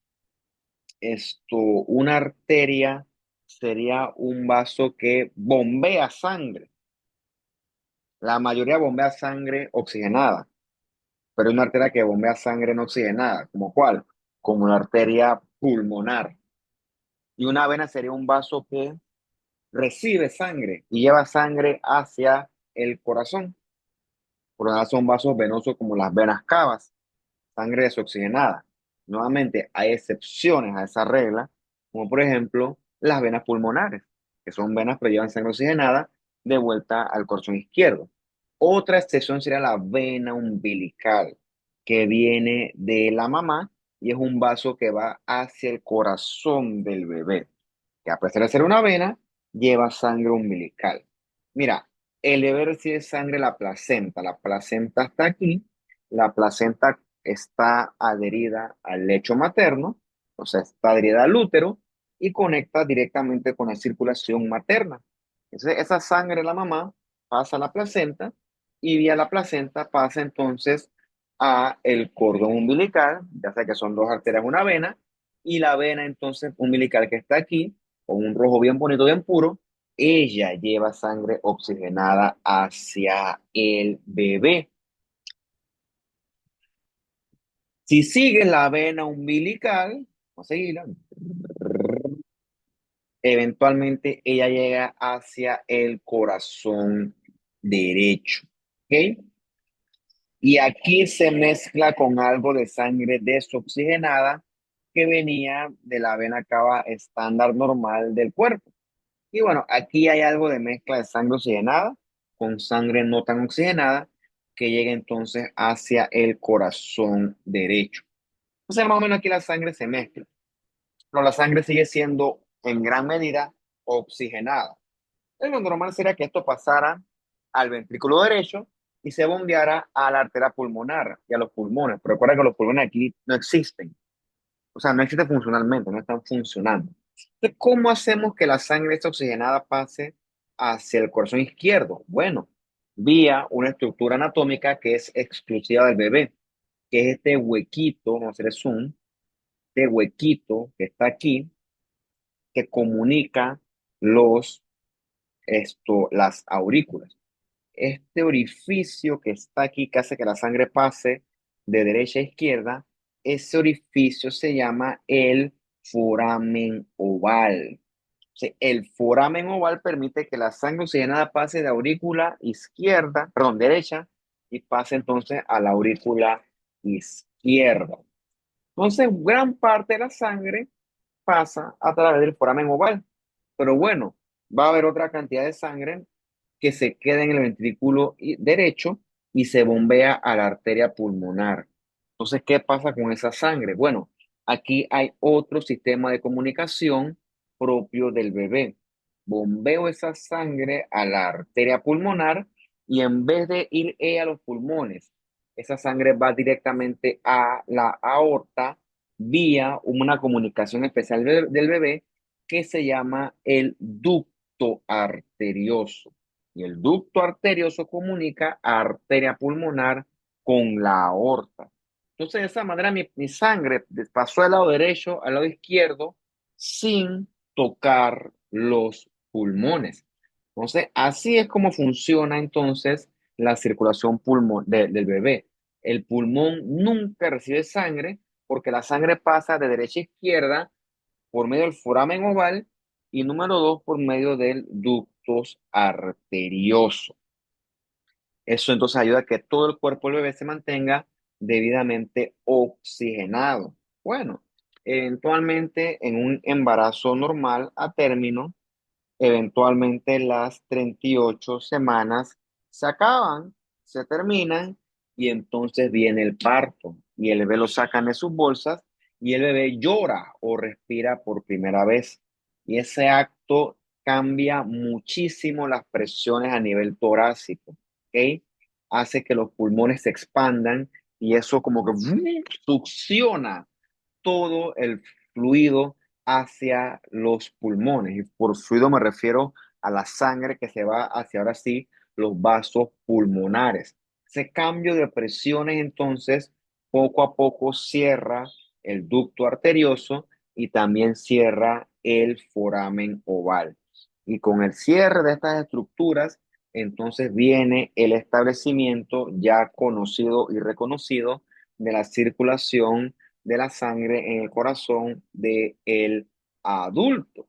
una arteria sería un vaso que bombea sangre. La mayoría bombea sangre oxigenada, pero es una arteria que bombea sangre no oxigenada. ¿Como cuál? Como la arteria pulmonar. Y una vena sería un vaso que recibe sangre y lleva sangre hacia el corazón. Por lo tanto, son vasos venosos como las venas cavas, sangre desoxigenada. Nuevamente, hay excepciones a esa regla, como por ejemplo las venas pulmonares, que son venas que llevan sangre oxigenada de vuelta al corazón izquierdo. Otra excepción sería la vena umbilical, que viene de la mamá y es un vaso que va hacia el corazón del bebé, que a pesar de ser una vena, lleva sangre umbilical. Mira, el bebé recibe sangre de la placenta está aquí, la placenta está adherida al lecho materno, o sea, está adherida al útero y conecta directamente con la circulación materna. Entonces, esa sangre de la mamá pasa a la placenta y vía la placenta pasa entonces a el cordón umbilical, ya sea que son dos arterias, una vena, y la vena entonces umbilical que está aquí, con un rojo bien bonito, bien puro, ella lleva sangre oxigenada hacia el bebé. Si sigues la vena umbilical, vamos a seguirla, eventualmente ella llega hacia el corazón derecho. ¿Ok? Y aquí se mezcla con algo de sangre desoxigenada que venía de la vena cava estándar normal del cuerpo. Y bueno, aquí hay algo de mezcla de sangre oxigenada con sangre no tan oxigenada que llega entonces hacia el corazón derecho. O sea, más o menos aquí la sangre se mezcla, pero la sangre sigue siendo en gran medida oxigenada. Lo normal sería que esto pasara al ventrículo derecho y se bombeara a la arteria pulmonar y a los pulmones. Pero recuerda que los pulmones aquí no existen. O sea, no existen funcionalmente, no están funcionando. Entonces, ¿cómo hacemos que la sangre esta oxigenada pase hacia el corazón izquierdo? Bueno, vía una estructura anatómica que es exclusiva del bebé, que es este huequito, vamos a hacer zoom, este huequito que está aquí, que comunica las aurículas. este orificio que está aquí, que hace que la sangre pase de derecha a izquierda, ese orificio se llama el foramen oval. Sí, el foramen oval permite que la sangre oxigenada pase de aurícula izquierda, perdón, derecha, y pase entonces a la aurícula izquierda. Entonces, gran parte de la sangre pasa a través del foramen oval. Pero bueno, va a haber otra cantidad de sangre que se queda en el ventrículo derecho y se bombea a la arteria pulmonar. Entonces, ¿qué pasa con esa sangre? Bueno, aquí hay otro sistema de comunicación propio del bebé. Bombeo esa sangre a la arteria pulmonar y en vez de ir a los pulmones, esa sangre va directamente a la aorta vía una comunicación especial del bebé que se llama el ducto arterioso. Y el ducto arterioso comunica arteria pulmonar con la aorta. Entonces, de esa manera, mi sangre pasó del lado derecho al lado izquierdo sin tocar los pulmones. Entonces, así es como funciona entonces la circulación del bebé. El pulmón nunca recibe sangre porque la sangre pasa de derecha a izquierda por medio del foramen oval y número dos por medio del ductos arterioso. Eso entonces ayuda a que todo el cuerpo del bebé se mantenga debidamente oxigenado. Bueno, eventualmente en un embarazo normal a término, eventualmente las 38 semanas se acaban, se terminan y entonces viene el parto y el bebé lo sacan de sus bolsas y el bebé llora o respira por primera vez. Y ese acto cambia muchísimo las presiones a nivel torácico, ¿ok? Hace que los pulmones se expandan y eso como que succiona todo el fluido hacia los pulmones. Y por fluido me refiero a la sangre que se va hacia ahora sí los vasos pulmonares. Ese cambio de presiones entonces poco a poco cierra el ducto arterioso y también cierra el foramen oval. Y con el cierre de estas estructuras, entonces viene el establecimiento ya conocido y reconocido de la circulación de la sangre en el corazón del adulto.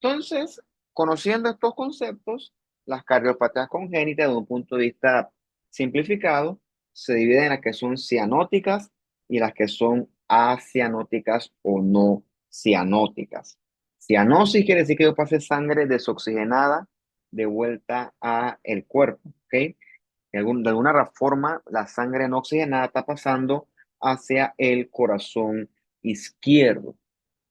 Entonces, conociendo estos conceptos, las cardiopatías congénitas, de un punto de vista simplificado, se dividen en las que son cianóticas y las que son acianóticas o no cianóticas. Cianosis quiere decir que yo pasé sangre desoxigenada de vuelta a el cuerpo, ¿ok? De alguna forma, la sangre no oxigenada está pasando hacia el corazón izquierdo.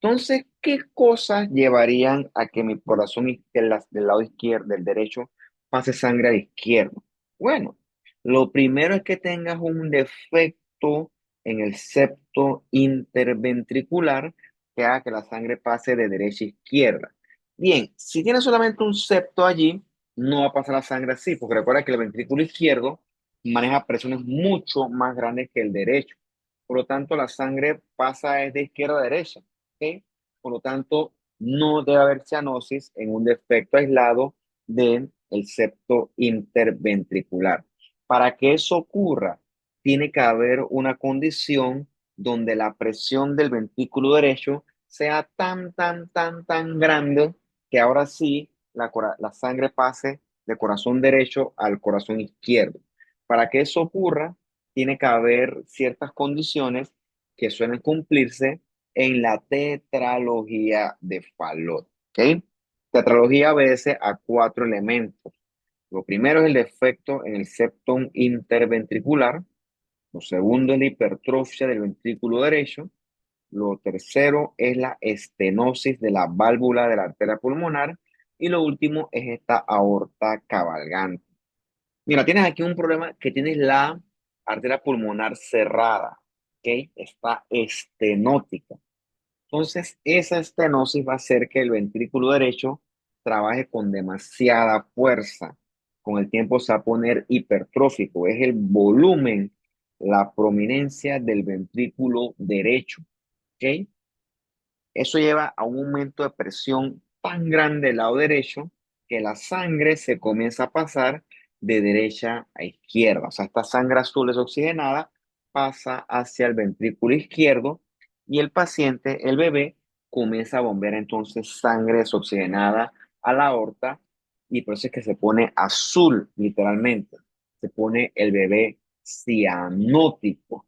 Entonces, ¿qué cosas llevarían a que mi corazón del lado izquierdo, del derecho, pase sangre al izquierdo? Bueno, lo primero es que tengas un defecto en el septo interventricular que haga que la sangre pase de derecha a izquierda. Bien, si tienes solamente un septo allí, no va a pasar la sangre así, porque recuerda que el ventrículo izquierdo maneja presiones mucho más grandes que el derecho. Por lo tanto, la sangre pasa de izquierda a derecha. ¿Ok? Por lo tanto, no debe haber cianosis en un defecto aislado del septo interventricular. Para que eso ocurra, tiene que haber una condición donde la presión del ventrículo derecho sea tan grande que ahora sí la sangre pase de corazón derecho al corazón izquierdo. Para que eso ocurra, tiene que haber ciertas condiciones que suelen cumplirse en la tetralogía de Fallot. ¿Ok? Tetralogía obedece a cuatro elementos. Lo primero es el defecto en el septum interventricular. Lo segundo es la hipertrofia del ventrículo derecho. Lo tercero es la estenosis de la válvula de la arteria pulmonar. Y lo último es esta aorta cabalgante. Mira, tienes aquí un problema que tienes la arteria pulmonar cerrada, ¿ok? Está estenótica. Entonces, esa estenosis va a hacer que el ventrículo derecho trabaje con demasiada fuerza. Con el tiempo se va a poner hipertrófico. Es el volumen, la prominencia del ventrículo derecho, ¿ok? Eso lleva a un aumento de presión tan grande del lado derecho que la sangre se comienza a pasar de derecha a izquierda. O sea, esta sangre azul desoxigenada pasa hacia el ventrículo izquierdo y el paciente, el bebé, comienza a bombear entonces sangre desoxigenada a la aorta y por eso es que se pone azul, literalmente. Se pone el bebé cianótico.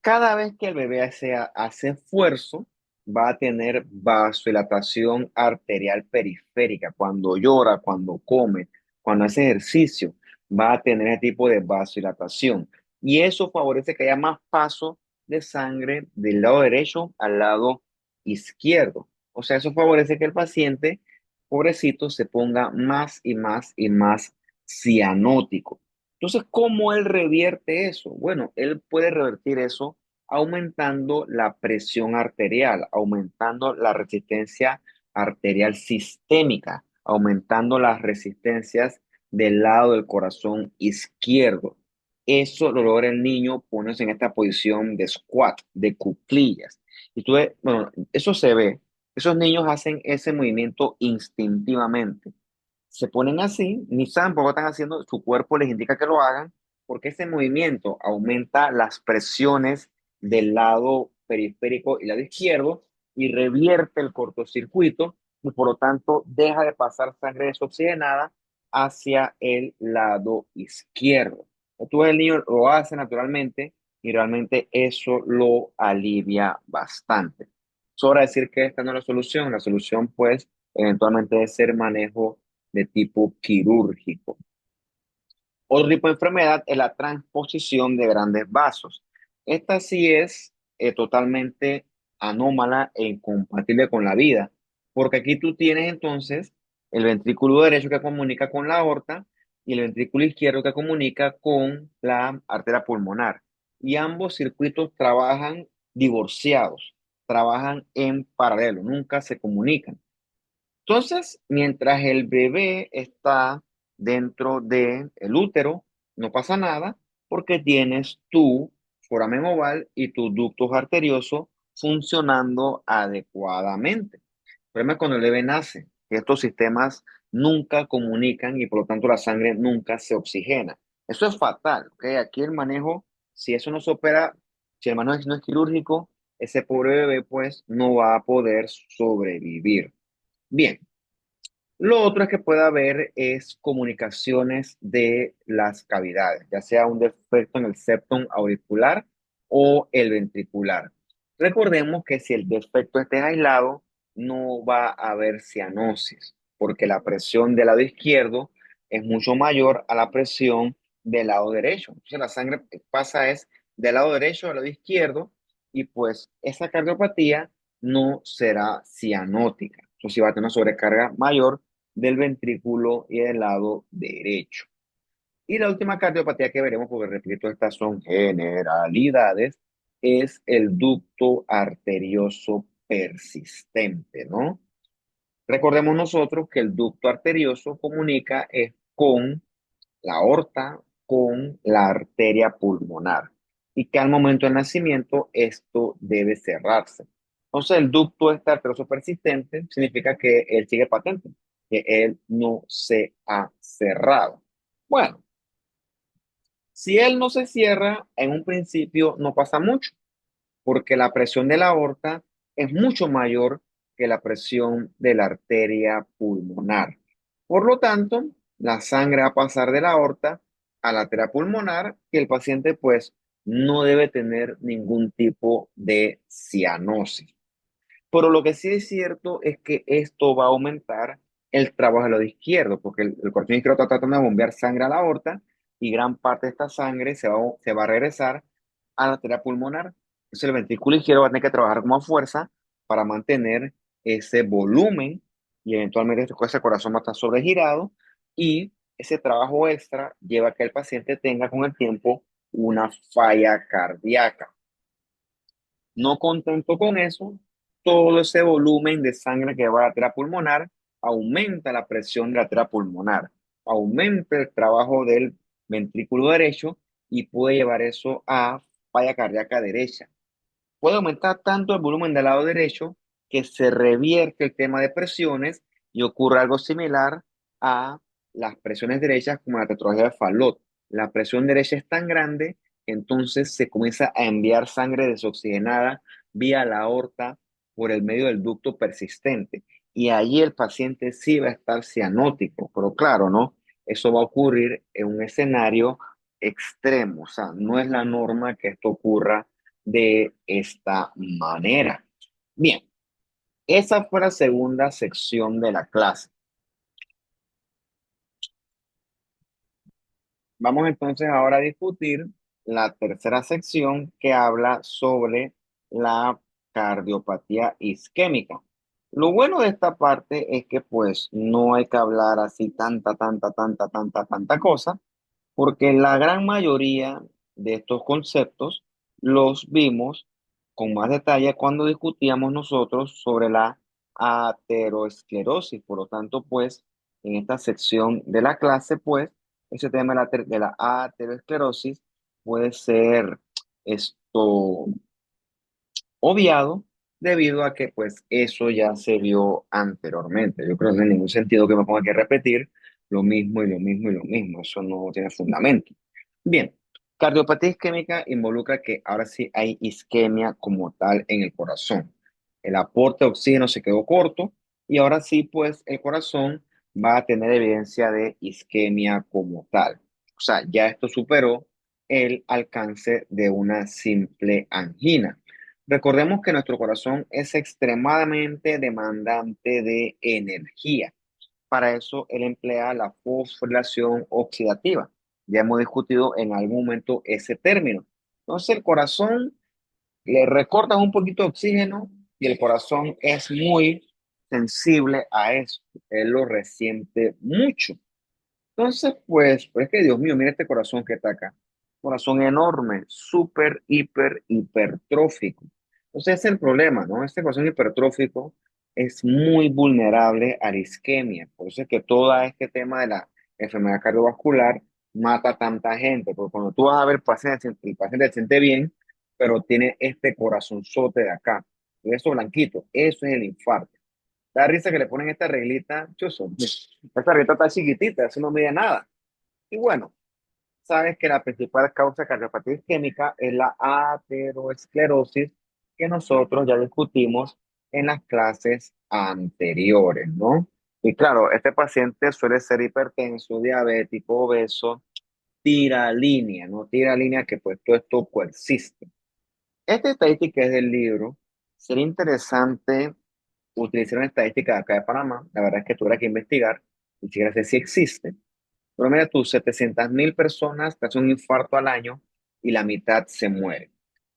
Cada vez que el bebé hace esfuerzo, va a tener vasodilatación arterial periférica. Cuando llora, cuando come, cuando hace ejercicio, va a tener ese tipo de vasodilatación. Y eso favorece que haya más paso de sangre del lado derecho al lado izquierdo. O sea, eso favorece que el paciente, pobrecito, se ponga más y más y más cianótico. Entonces, ¿cómo él revierte eso? Bueno, él puede revertir eso aumentando la presión arterial, aumentando la resistencia arterial sistémica, aumentando las resistencias del lado del corazón izquierdo. Eso lo logra el niño ponerse en esta posición de squat, de cuclillas. Y tú ves, bueno, eso se ve. Esos niños hacen ese movimiento instintivamente, se ponen así, ni saben por qué están haciendo, su cuerpo les indica que lo hagan, porque ese movimiento aumenta las presiones del lado periférico y lado izquierdo y revierte el cortocircuito y por lo tanto deja de pasar sangre desoxigenada hacia el lado izquierdo. Entonces el niño lo hace naturalmente y realmente eso lo alivia bastante. Sobra decir que esta no es la solución pues eventualmente es ser manejo de tipo quirúrgico. Otro tipo de enfermedad es la transposición de grandes vasos. Esta sí es totalmente anómala e incompatible con la vida, porque aquí tú tienes entonces el ventrículo derecho que comunica con la aorta y el ventrículo izquierdo que comunica con la arteria pulmonar. Y ambos circuitos trabajan divorciados, trabajan en paralelo, nunca se comunican. Entonces, mientras el bebé está dentro del útero, no pasa nada porque tienes tu foramen oval y tus ductos arteriosos funcionando adecuadamente. El problema es cuando el bebé nace, que estos sistemas nunca comunican y por lo tanto la sangre nunca se oxigena. Eso es fatal, ¿ok? Aquí el manejo, si eso no se opera, si el manejo no es quirúrgico, ese pobre bebé pues no va a poder sobrevivir. Bien. Lo otro es que puede haber es comunicaciones de las cavidades, ya sea un defecto en el septum auricular o el ventricular. Recordemos que si el defecto está aislado, no va a haber cianosis, porque la presión del lado izquierdo es mucho mayor a la presión del lado derecho. Entonces la sangre pasa es del lado derecho al lado izquierdo y pues esa cardiopatía no será cianótica. Entonces si va a tener una sobrecarga mayor del ventrículo y del lado derecho. Y la última cardiopatía que veremos, porque repito, estas son generalidades, es el ducto arterioso persistente, ¿no? Recordemos nosotros que el ducto arterioso comunica es con la aorta, con la arteria pulmonar y que al momento del nacimiento esto debe cerrarse. Entonces el ducto este arterioso persistente significa que él sigue patente, que él no se ha cerrado. Bueno, si él no se cierra, en un principio no pasa mucho porque la presión de la aorta es mucho mayor que la presión de la arteria pulmonar. Por lo tanto, la sangre va a pasar de la aorta a la arteria pulmonar y el paciente pues no debe tener ningún tipo de cianosis. Pero lo que sí es cierto es que esto va a aumentar el trabajo del lado izquierdo, porque el corazón izquierdo está tratando de bombear sangre a la aorta y gran parte de esta sangre se va a regresar a la arteria pulmonar. Entonces el ventrículo izquierdo va a tener que trabajar como fuerza para mantener ese volumen y eventualmente ese corazón va a estar sobregirado y ese trabajo extra lleva a que el paciente tenga con el tiempo una falla cardíaca. No contento con eso, todo ese volumen de sangre que va a la arteria pulmonar aumenta la presión de la arteria pulmonar, aumenta el trabajo del ventrículo derecho y puede llevar eso a falla cardíaca derecha. Puede aumentar tanto el volumen del lado derecho que se revierte el tema de presiones Y ocurre algo similar a las presiones derechas como la tetralogía de Fallot. La presión derecha es tan grande que entonces se comienza a enviar sangre desoxigenada vía la aorta por el medio del ducto persistente. Y allí el paciente sí va a estar cianótico, pero claro, ¿no? Eso va a ocurrir en un escenario extremo, o sea, no es la norma que esto ocurra de esta manera. Bien, esa fue la segunda sección de la clase. Vamos entonces ahora a discutir la tercera sección que habla sobre la cardiopatía isquémica. Lo bueno de esta parte es que pues no hay que hablar así tanta cosa, porque la gran mayoría de estos conceptos los vimos con más detalle cuando discutíamos nosotros sobre la aterosclerosis. Por lo tanto, pues, en esta sección de la clase, pues, ese tema de la aterosclerosis puede ser esto obviado debido a que pues eso ya se vio anteriormente. Yo creo que no hay ningún sentido que me ponga que repetir lo mismo y lo mismo y lo mismo. Eso no tiene fundamento. Bien, cardiopatía isquémica involucra que ahora sí hay isquemia como tal en el corazón. El aporte de oxígeno se quedó corto y ahora sí pues el corazón va a tener evidencia de isquemia como tal. O sea, ya esto superó el alcance de una simple angina. Recordemos que nuestro corazón es extremadamente demandante de energía. Para eso él emplea la fosforilación oxidativa. Ya hemos discutido en algún momento ese término. Entonces el corazón le recortas un poquito de oxígeno y el corazón es muy sensible a eso. Él lo resiente mucho. Entonces, pues es que Dios mío, mira este corazón que está acá. Corazón enorme, súper, hipertrófico. Entonces, ese es el problema, ¿no? Este corazón hipertrófico es muy vulnerable a la isquemia. Por eso es que todo este tema de la enfermedad cardiovascular mata a tanta gente. Porque cuando tú vas a ver pacientes, el paciente se siente bien, pero tiene este corazonzote de acá. Y eso blanquito, eso es el infarto. Da risa que le ponen esta reglita, chuzo. Esta reglita está chiquitita, eso no mide nada. Y bueno, sabes que la principal causa de cardiopatía isquémica es la aterosclerosis que nosotros ya discutimos en las clases anteriores, ¿no? Y claro, este paciente suele ser hipertenso, diabético, obeso, tira línea, ¿no? Tira línea que pues todo esto coexiste. Esta estadística es del libro. Sería interesante utilizar una estadística de acá de Panamá. La verdad es que tuviera que investigar, ni siquiera sé si existe. Pero mira tú, 700.000 personas te hacen un infarto al año y la mitad se muere.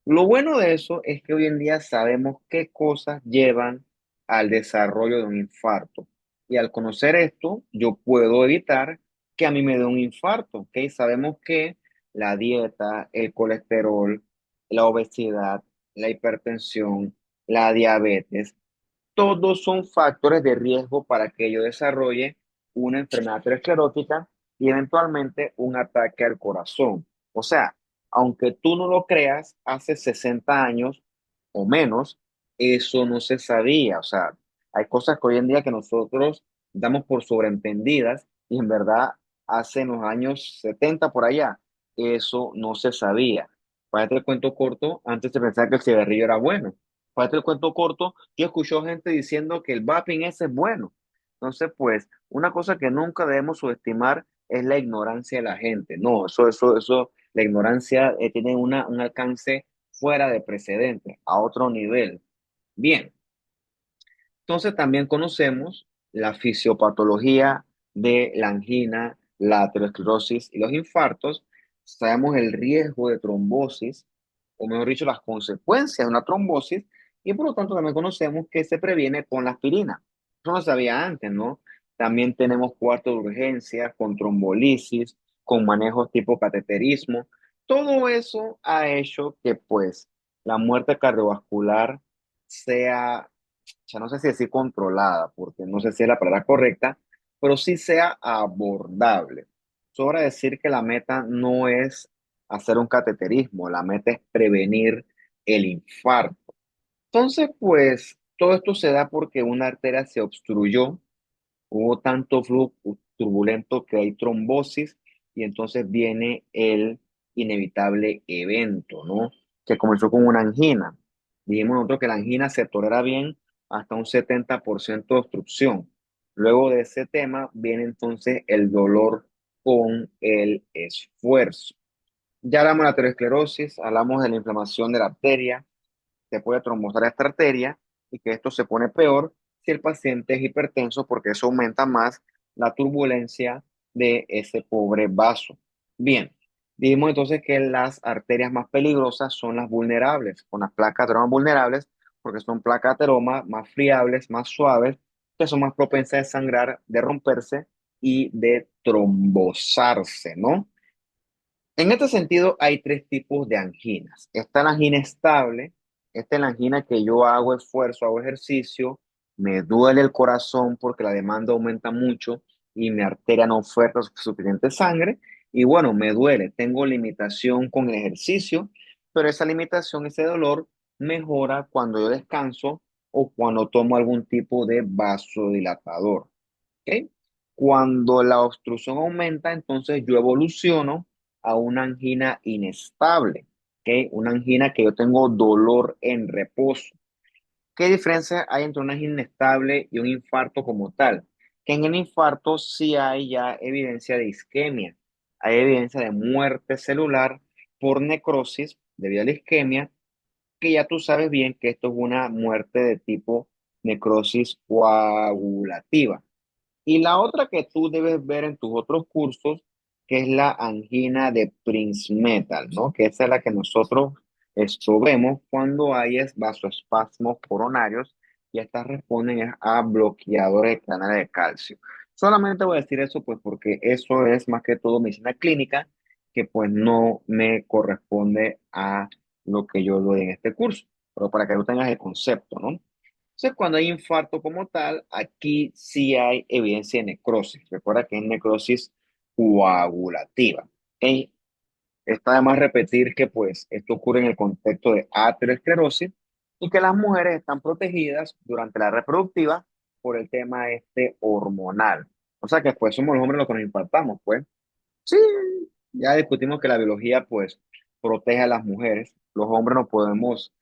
Lo bueno de eso es que hoy en día sabemos qué cosas llevan al desarrollo de un infarto. Y al conocer esto, yo puedo evitar que a mí me dé un infarto. ¿Ok? Sabemos que la dieta, el colesterol, la obesidad, la hipertensión, la diabetes, todos son factores de riesgo para que yo desarrolle una enfermedad aterosclerótica y eventualmente un ataque al corazón. O sea, aunque tú no lo creas, hace 60 años o menos, eso no se sabía. O sea, hay cosas que hoy en día que nosotros damos por sobreentendidas y en verdad hace en los años 70 por allá, eso no se sabía. Para el cuento corto, antes se pensaba que el cigarrillo era bueno. Para el cuento corto, yo escucho gente diciendo que el vaping ese es bueno. Entonces, pues, una cosa que nunca debemos subestimar es la ignorancia de la gente. No, la ignorancia tiene un alcance fuera de precedentes, a otro nivel. Bien, entonces también conocemos la fisiopatología de la angina, la aterosclerosis y los infartos. Sabemos el riesgo de trombosis, o mejor dicho, las consecuencias de una trombosis, y por lo tanto también conocemos que se previene con la aspirina. Eso no se sabía antes, ¿no? También tenemos cuarto de urgencia con trombolisis, con manejos tipo cateterismo. Todo eso ha hecho que pues la muerte cardiovascular sea, ya no sé si decir controlada, porque no sé si es la palabra correcta, pero sí sea abordable. Sobra decir que la meta no es hacer un cateterismo, la meta es prevenir el infarto. Entonces, pues todo esto se da porque una arteria se obstruyó hubo tanto flujo turbulento que hay trombosis y entonces viene el inevitable evento, ¿no? Que comenzó con una angina. Dijimos nosotros que la angina se tolera bien hasta un 70% de obstrucción. Luego de ese tema viene entonces el dolor con el esfuerzo. Ya hablamos de la aterosclerosis, hablamos de la inflamación de la arteria, se puede trombosar esta arteria y que esto se pone peor si el paciente es hipertenso porque eso aumenta más la turbulencia de ese pobre vaso. Bien, dijimos entonces que las arterias más peligrosas son las vulnerables, con las placas ateromas vulnerables, porque son placas ateroma más friables, más suaves, que son más propensas de sangrar, de romperse y de trombosarse, ¿no? En este sentido, hay tres tipos de anginas. Está la angina estable, esta es la angina que yo hago esfuerzo, hago ejercicio, me duele el corazón porque la demanda aumenta mucho y mi arteria no oferta suficiente sangre. Y bueno, me duele, tengo limitación con el ejercicio, pero esa limitación, ese dolor, mejora cuando yo descanso o cuando tomo algún tipo de vasodilatador. ¿Ok? Cuando la obstrucción aumenta, entonces yo evoluciono a una angina inestable, ¿ok? Una angina que yo tengo dolor en reposo. ¿Qué diferencia hay entre una angina inestable y un infarto como tal? Que en el infarto sí hay ya evidencia de isquemia, hay evidencia de muerte celular por necrosis debido a la isquemia, que ya tú sabes bien que esto es una muerte de tipo necrosis coagulativa. Y la otra que tú debes ver en tus otros cursos, que es la angina de Prince-Metal, ¿no? Que esa es la que nosotros esto vemos cuando hay vasoespasmos coronarios y estas responden a bloqueadores de canales de calcio. Solamente voy a decir eso pues porque eso es más que todo medicina clínica que pues no me corresponde a lo que yo doy en este curso, pero para que tú tengas el concepto, ¿no? Entonces, cuando hay infarto como tal, aquí sí hay evidencia de necrosis. Recuerda que es necrosis coagulativa. ¿Ok? Está además repetir que pues esto ocurre en el contexto de aterosclerosis y que las mujeres están protegidas durante la reproductiva por el tema este hormonal. O sea que pues somos los hombres los que nos infartamos, pues. Sí, ya discutimos que la biología pues protege a las mujeres. Los hombres no podemos,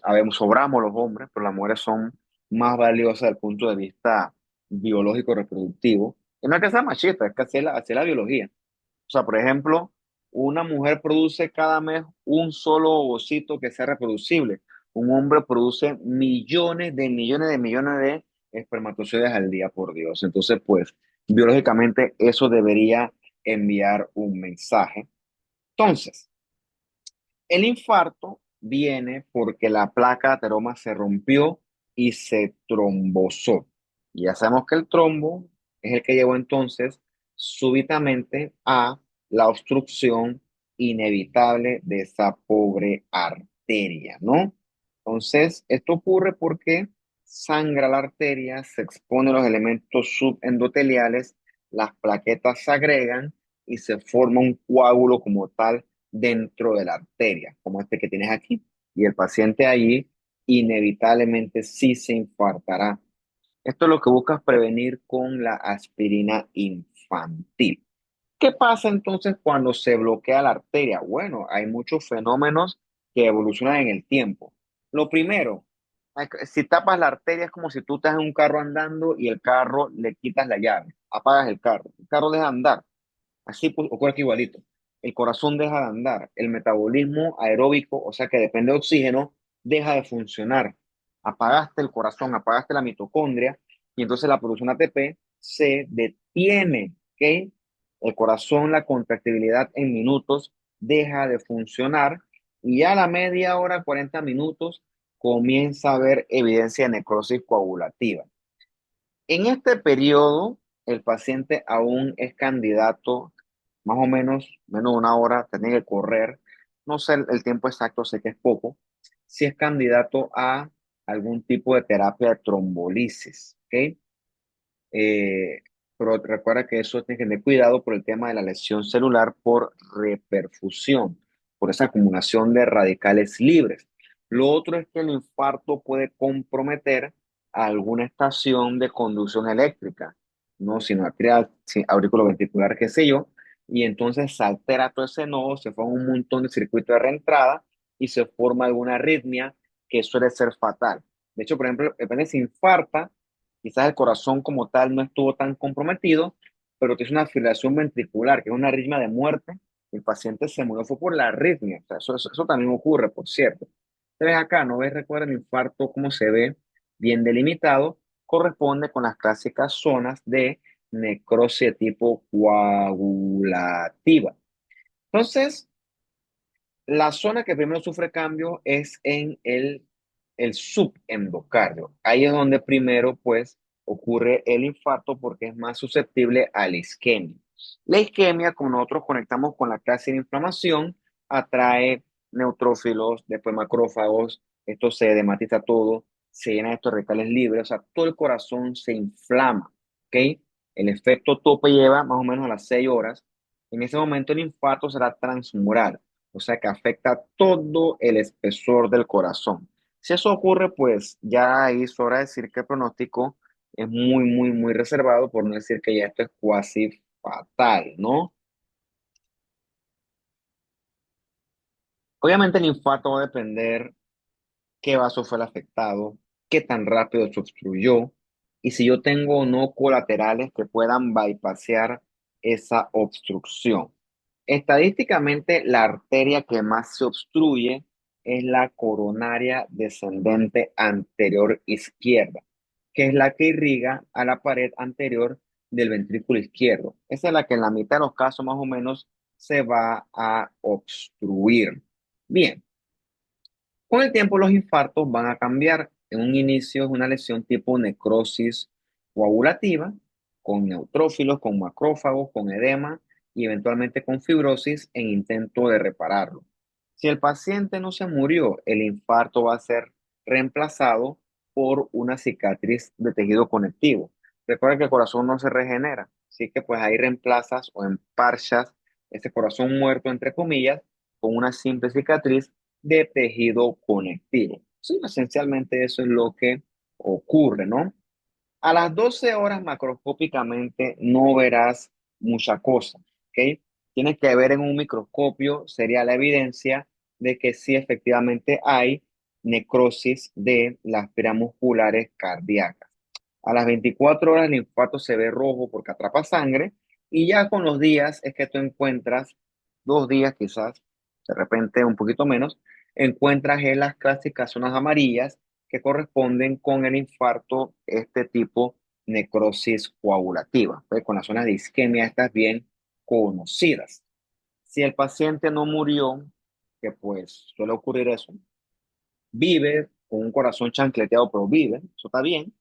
habemos, sobramos los hombres, pero las mujeres son más valiosas desde el punto de vista biológico reproductivo. Y no es que sea machista, es que así es la biología. O sea, por ejemplo, una mujer produce cada mes un solo ovocito que sea reproducible. Un hombre produce millones de millones de millones de espermatozoides al día, por Dios. Entonces, pues, biológicamente eso debería enviar un mensaje. Entonces, el infarto viene porque la placa de ateroma se rompió y se trombosó. Y ya sabemos que el trombo es el que llevó entonces súbitamente a la obstrucción inevitable de esa pobre arteria, ¿no? Entonces, esto ocurre porque sangra la arteria, se expone los elementos subendoteliales, las plaquetas se agregan y se forma un coágulo como tal dentro de la arteria, como este que tienes aquí, y el paciente allí inevitablemente sí se infartará. Esto es lo que buscas prevenir con la aspirina infantil. ¿Qué pasa entonces cuando se bloquea la arteria? Bueno, hay muchos fenómenos que evolucionan en el tiempo. Lo primero, si tapas la arteria es como si tú estás en un carro andando y el carro le quitas la llave, apagas el carro deja de andar. Así pues, ocurre aquí igualito. El corazón deja de andar, el metabolismo aeróbico, o sea que depende de oxígeno, deja de funcionar. Apagaste el corazón, apagaste la mitocondria y entonces la producción ATP se detiene, ¿ok? El corazón, la contractibilidad en minutos deja de funcionar y ya a la media hora, 40 minutos, comienza a haber evidencia de necrosis coagulativa. En este periodo, el paciente aún es candidato, más o menos de una hora, tiene que correr, no sé el tiempo exacto, sé que es poco, si es candidato a algún tipo de terapia de trombolisis, ¿ok? Eh, pero recuerda que eso tiene que tener cuidado por el tema de la lesión celular por reperfusión, por esa acumulación de radicales libres. Lo otro es que el infarto puede comprometer a alguna estación de conducción eléctrica. no sinoatrial, auriculoventricular, qué sé yo, y entonces se altera todo ese nodo, se forma un montón de circuitos de reentrada y se forma alguna arritmia que suele ser fatal. De hecho, por ejemplo, depende si infarta, quizás el corazón como tal no estuvo tan comprometido, pero tiene una fibrilación ventricular, que es una arritmia de muerte. El paciente se murió fue por la arritmia. O sea, eso también ocurre, por cierto. Entonces acá, ¿no ves? Recuerda el infarto, cómo se ve bien delimitado, corresponde con las clásicas zonas de necrosis de tipo coagulativa. Entonces, la zona que primero sufre cambio es en el subendocardio. Ahí es donde primero, pues, ocurre el infarto porque es más susceptible a la isquemia. La isquemia, como nosotros conectamos con la clase de inflamación, atrae neutrófilos, después macrófagos, esto se edematiza todo, se llena de estos radicales libres, o sea, todo el corazón se inflama, ¿ok? El efecto tope lleva más o menos a las 6 horas. En ese momento el infarto será transmural, o sea que afecta todo el espesor del corazón. Si eso ocurre, pues ya ahí sobra decir que el pronóstico es muy, muy, muy reservado, por no decir que ya esto es cuasi fatal, ¿no? Obviamente el infarto va a depender qué vaso fue el afectado, qué tan rápido se obstruyó y si yo tengo o no colaterales que puedan bypassear esa obstrucción. Estadísticamente, la arteria que más se obstruye es la coronaria descendente anterior izquierda, que es la que irriga a la pared anterior del ventrículo izquierdo. Esa es la que en la mitad de los casos más o menos se va a obstruir. Bien. Con el tiempo, los infartos van a cambiar. En un inicio es una lesión tipo necrosis coagulativa, con neutrófilos, con macrófagos, con edema y eventualmente con fibrosis en intento de repararlo. Si el paciente no se murió, el infarto va a ser reemplazado por una cicatriz de tejido conectivo. Recuerda que el corazón no se regenera, así que pues ahí reemplazas o emparchas ese corazón muerto, entre comillas, con una simple cicatriz de tejido conectivo. Sí, esencialmente eso es lo que ocurre, ¿no? A las 12 horas macroscópicamente no verás mucha cosa, ¿ok? Tienes que ver en un microscopio, sería la evidencia de que sí efectivamente hay necrosis de las fibras musculares cardíacas. A las 24 horas el infarto se ve rojo porque atrapa sangre y ya con los días es que tú encuentras, 2 días quizás, de repente un poquito menos, encuentras en las clásicas zonas amarillas que corresponden con el infarto, este tipo necrosis coagulativa, ¿ve? Con las zonas de isquemia estas bien conocidas. Si el paciente no murió, que pues suele ocurrir eso, vive con un corazón chancleteado, pero vive, eso está bien.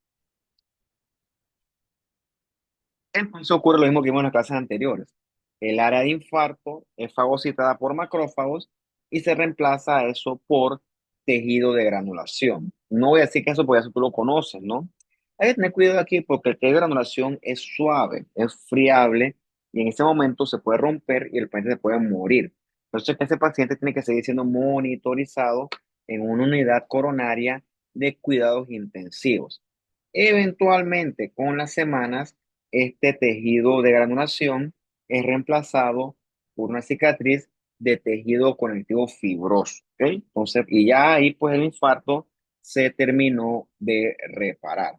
Entonces ocurre lo mismo que vimos en las clases anteriores. El área de infarto es fagocitada por macrófagos y se reemplaza a eso por tejido de granulación. No voy a decir que eso porque eso tú lo conoces, ¿no? Hay que tener cuidado aquí porque el tejido de granulación es suave, es friable y en ese momento se puede romper y el paciente se puede morir. Entonces, ese paciente tiene que seguir siendo monitorizado en una unidad coronaria de cuidados intensivos. Eventualmente, con las semanas, este tejido de granulación es reemplazado por una cicatriz de tejido conectivo fibroso, ¿ok? Entonces, y ya ahí pues el infarto se terminó de reparar.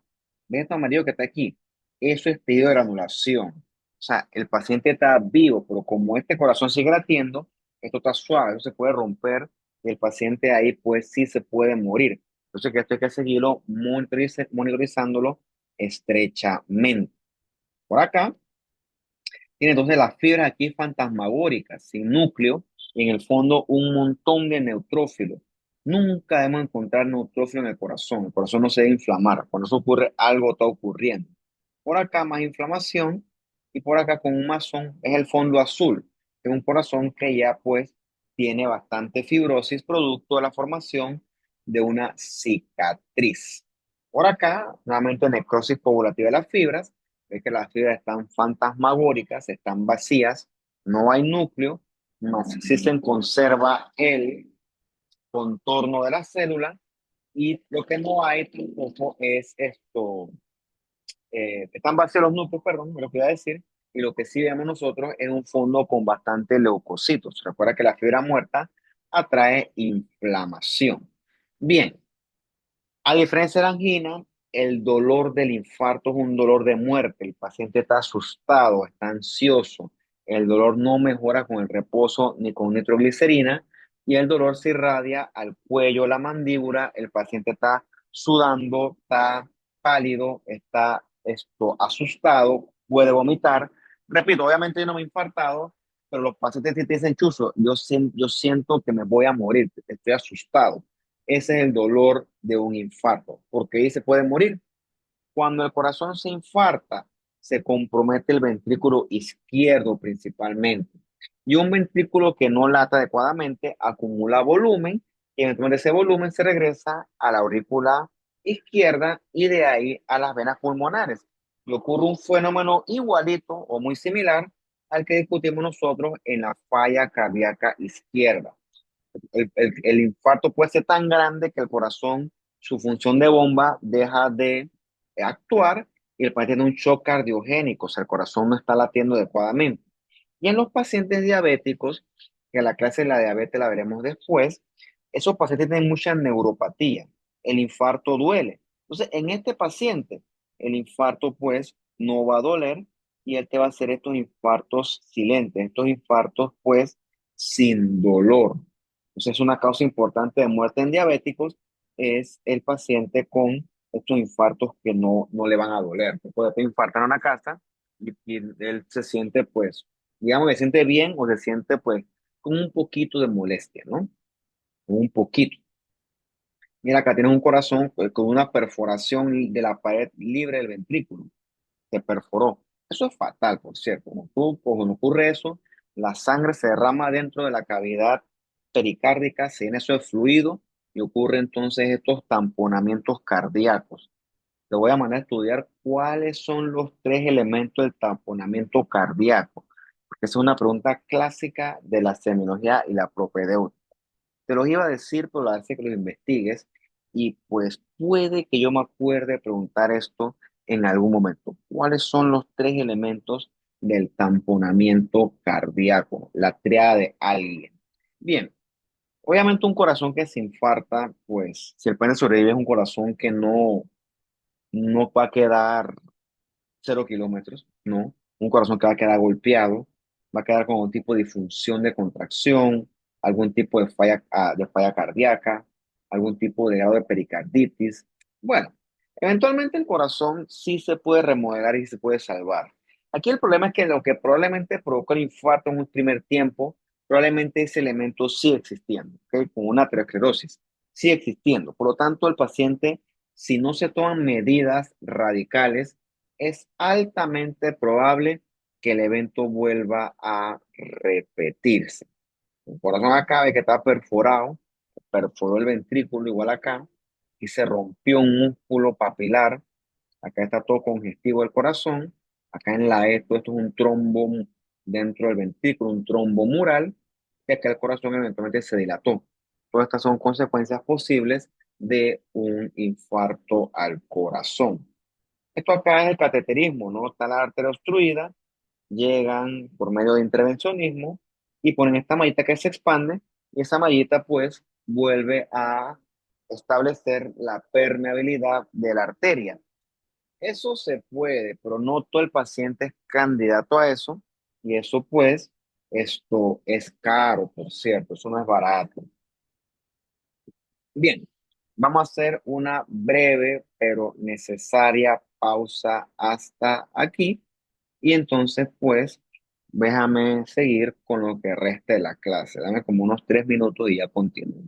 ¿Ves esto amarillo que está aquí? Eso es tejido de granulación. O sea, el paciente está vivo, pero como este corazón sigue latiendo, esto está suave, eso se puede romper y el paciente ahí pues sí se puede morir. Entonces, que esto hay que seguirlo monitorizándolo estrechamente. Por acá tiene entonces las fibras aquí fantasmagóricas, sin núcleo, y en el fondo un montón de neutrófilos. Nunca debemos encontrar neutrófilos en el corazón no se debe inflamar, cuando eso ocurre algo está ocurriendo. Por acá más inflamación y por acá con un masón es el fondo azul, es un corazón que ya pues tiene bastante fibrosis producto de la formación de una cicatriz. Por acá, nuevamente necrosis poblativa de las fibras, es que las fibras están fantasmagóricas, están vacías, no hay núcleo, más sí se conserva el contorno de la célula y lo que no hay tampoco es esto, están vacíos los núcleos, perdón, me lo que iba a decir, y lo que sí vemos nosotros es un fondo con bastante leucocitos. Recuerda que la fibra muerta atrae inflamación. Bien, a diferencia de la angina, el dolor del infarto es un dolor de muerte. El paciente está asustado, está ansioso. El dolor no mejora con el reposo ni con nitroglicerina y el dolor se irradia al cuello, la mandíbula. El paciente está sudando, está pálido, está asustado, puede vomitar. Repito, obviamente yo no me he infartado, pero los pacientes sí te dicen, Chuzo, yo siento que me voy a morir, estoy asustado. Ese es el dolor de un infarto, porque ahí se puede morir. Cuando el corazón se infarta, se compromete el ventrículo izquierdo principalmente. Y un ventrículo que no lata adecuadamente acumula volumen y eventualmente ese volumen se regresa a la aurícula izquierda y de ahí a las venas pulmonares. Y ocurre un fenómeno igualito o muy similar al que discutimos nosotros en la falla cardíaca izquierda. El infarto puede ser tan grande que el corazón, su función de bomba deja de actuar y el paciente tiene un shock cardiogénico, o sea, el corazón no está latiendo adecuadamente. Y en los pacientes diabéticos, que la clase de la diabetes la veremos después, esos pacientes tienen mucha neuropatía. El infarto duele. Entonces, en este paciente, el infarto pues no va a doler y él te va a hacer estos infartos silentes, estos infartos pues sin dolor. Entonces, es una causa importante de muerte en diabéticos, es el paciente con estos infartos que no le van a doler. Puede te infartar en una casa y él se siente, pues, digamos, se siente bien o se siente, pues, con un poquito de molestia, ¿no? Con un poquito. Mira, acá tienes un corazón pues, con una perforación de la pared libre del ventrículo. Se perforó. Eso es fatal, por cierto. Cuando ocurre eso, la sangre se derrama dentro de la cavidad pericárdica, se llena eso de fluido y ocurre entonces estos tamponamientos cardíacos. Te voy a mandar a estudiar cuáles son los tres elementos del tamponamiento cardíaco, porque esa es una pregunta clásica de la semiología y la propedéutica. Te los iba a decir, pero la hace que los investigues y pues puede que yo me acuerde preguntar esto en algún momento. ¿Cuáles son los tres elementos del tamponamiento cardíaco? La triada de alguien. Bien, obviamente un corazón que se infarta, pues si el paciente sobrevive es un corazón que no va a quedar 0 kilómetros, no. Un corazón que va a quedar golpeado, va a quedar con algún tipo de disfunción de contracción, algún tipo de falla cardíaca, algún tipo de grado de pericarditis. Bueno, eventualmente el corazón sí se puede remodelar y se puede salvar. Aquí el problema es que lo que probablemente provocó el infarto en un primer tiempo, probablemente ese elemento sigue existiendo, ¿ok? Con una aterosclerosis, sigue existiendo. Por lo tanto, el paciente, si no se toman medidas radicales, es altamente probable que el evento vuelva a repetirse. El corazón acá ve que está perforado, perforó el ventrículo igual acá, y se rompió un músculo papilar. Acá está todo congestivo el corazón. Acá en la E, todo esto es un trombo dentro del ventrículo, un trombo mural, y acá el corazón eventualmente se dilató. Todas estas son consecuencias posibles de un infarto al corazón. Esto acá es el cateterismo, ¿no? Está la arteria obstruida, llegan por medio de intervencionismo y ponen esta mallita que se expande y esa mallita pues vuelve a establecer la permeabilidad de la arteria. Eso se puede, pero no todo el paciente es candidato a eso y eso pues, esto es caro, por cierto, eso no es barato. Bien, vamos a hacer una breve pero necesaria pausa hasta aquí. Y entonces, pues, déjame seguir con lo que resta de la clase. Dame como unos 3 minutos y ya continúo.